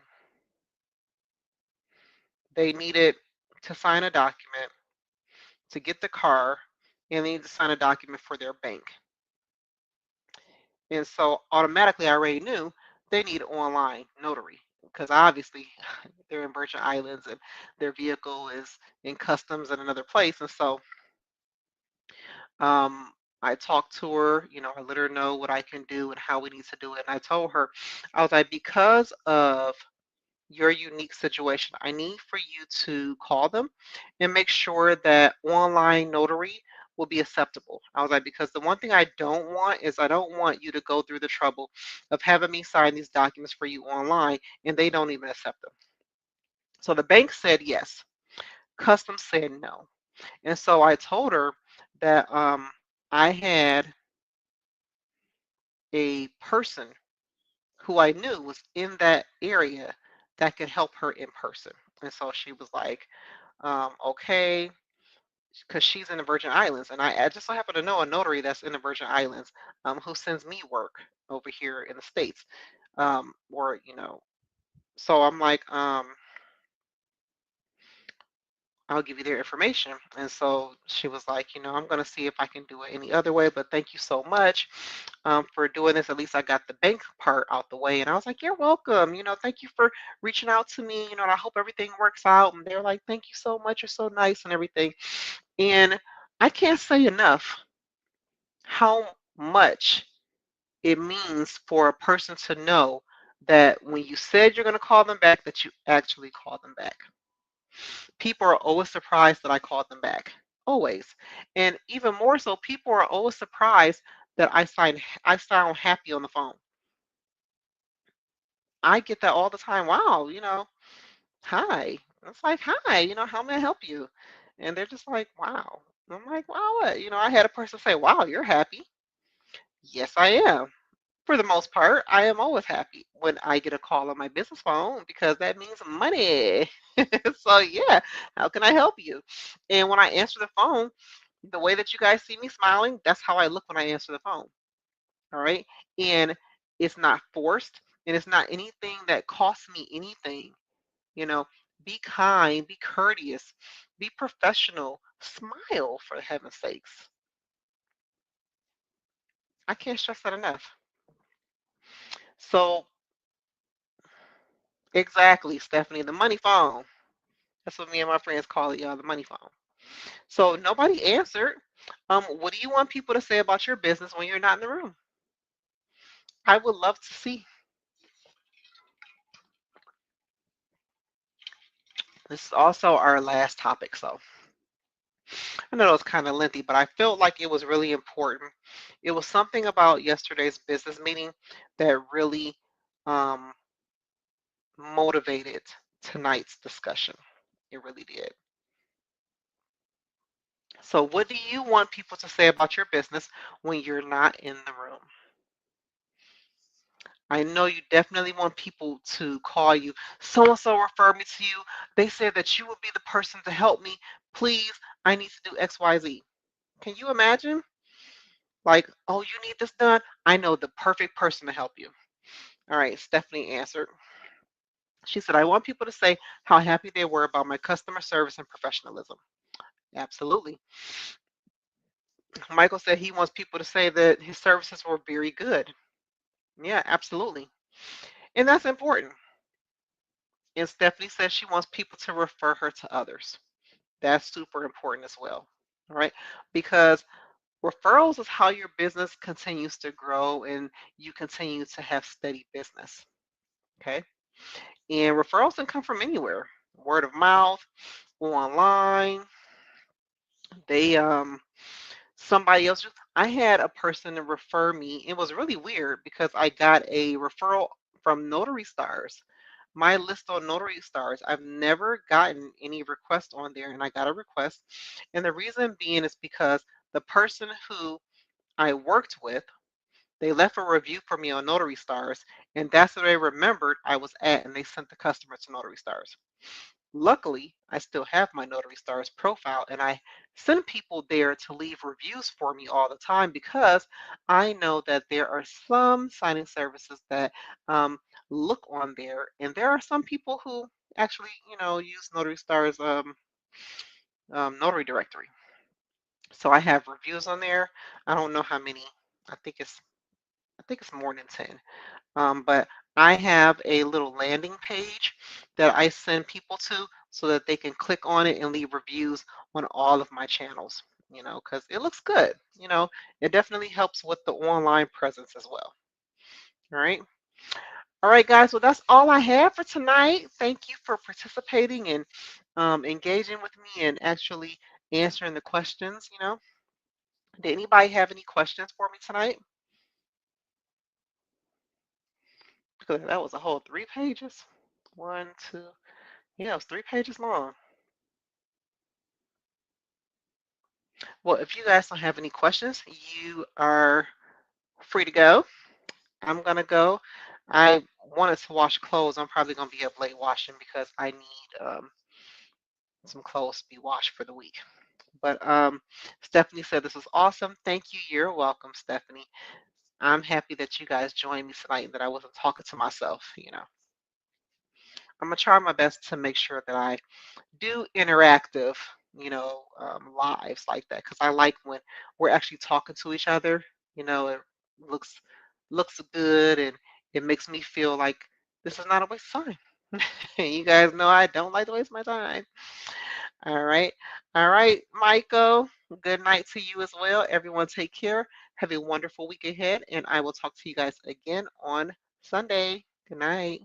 they needed to sign a document to get the car, and they need to sign a document for their bank. And so automatically, I already knew they need online notary because obviously they're in Virgin Islands and their vehicle is in customs in another place. And so Um, I talked to her, I let her know what I can do and how we need to do it. And I told her, I was like, because of your unique situation, I need for you to call them and make sure that online notary will be acceptable. I was like, because the one thing I don't want is I don't want you to go through the trouble of having me sign these documents for you online and they don't even accept them. So the bank said yes. Customs said no. And so I told her that I had a person who I knew was in that area that could help her in person. And so she was like, okay, because she's in the Virgin Islands. And I just so happen to know a notary that's in the Virgin Islands who sends me work over here in the States. Or, so I'm like, I'll give you their information. And so she was like, I'm going to see if I can do it any other way, but thank you so much. for doing this. At least I got the bank part out the way. And I was like, you're welcome. Thank you for reaching out to me. And I hope everything works out. And they're like, thank you so much. You're so nice and everything. And I can't say enough how much it means for a person to know that when you said you're going to call them back, that you actually called them back. People are always surprised that I called them back. Always. And even more so, people are always surprised that I sound happy on the phone. I get that all the time. Wow, hi. It's like, hi, how may I help you? And they're just like, wow. I'm like, wow, what? I had a person say, wow, you're happy. Yes, I am. For the most part, I am always happy when I get a call on my business phone because that means money. So, yeah, how can I help you? And when I answer the phone, the way that you guys see me smiling, that's how I look when I answer the phone. All right. And it's not forced and it's not anything that costs me anything. You know, be kind, be courteous, be professional, smile for heaven's sakes. I can't stress that enough. So, exactly, Stephanie, the money phone. That's what me and my friends call it, y'all, the money phone. So nobody answered. What do you want people to say about your business when you're not in the room? I would love to see. This is also our last topic, so I know it was kind of lengthy, but I felt like it was really important. It was something about yesterday's business meeting that really um, motivated tonight's discussion. It really did. So, what do you want people to say about your business when you're not in the room? I know you definitely want people to call you. So and so referred me to you. They said that you would be the person to help me. Please, I need to do XYZ. Can you imagine? Like, oh, you need this done? I know the perfect person to help you. All right, Stephanie answered. She said, I want people to say how happy they were about my customer service and professionalism. Absolutely. Michael said he wants people to say that his services were very good. Yeah, absolutely. And that's important. And Stephanie says she wants people to refer her to others. That's super important as well. All right. Because referrals is how your business continues to grow and you continue to have steady business. Okay. And referrals can come from anywhere, word of mouth, online. They, somebody else. I had a person to refer me. It was really weird because I got a referral from Notary Stars. My list on Notary Stars. I've never gotten any request on there, and I got a request. And the reason being is because the person who I worked with, they left a review for me on Notary Stars, and that's where they remembered I was at, and they sent the customer to Notary Stars. Luckily, I still have my Notary Stars profile, and I send people there to leave reviews for me all the time because I know that there are some signing services that look on there, and there are some people who actually, use Notary Stars Notary Directory. So I have reviews on there. I don't know how many. I think it's I think it's more than 10. But I have a little landing page that I send people to so that they can click on it and leave reviews on all of my channels, because it looks good. It definitely helps with the online presence as well. All right. All right, guys. Well, that's all I have for tonight. Thank you for participating and engaging with me and actually answering the questions. Did anybody have any questions for me tonight? Because that was a whole 3 pages. One, two. Yeah, it was 3 pages long. Well, if you guys don't have any questions, you are free to go. I'm gonna go. I wanted to wash clothes. I'm probably gonna be up late washing because I need some clothes to be washed for the week. But Stephanie said this was awesome. Thank you. You're welcome, Stephanie. I'm happy that you guys joined me tonight and that I wasn't talking to myself. I'm gonna try my best to make sure that I do interactive, lives like that because I like when we're actually talking to each other, you know, looks looks good, and it makes me feel like this is not a waste of time. You guys know I don't like to waste my time. All right. All right, Michael. Good night to you as well. Everyone take care. Have a wonderful week ahead, and I will talk to you guys again on Sunday. Good night.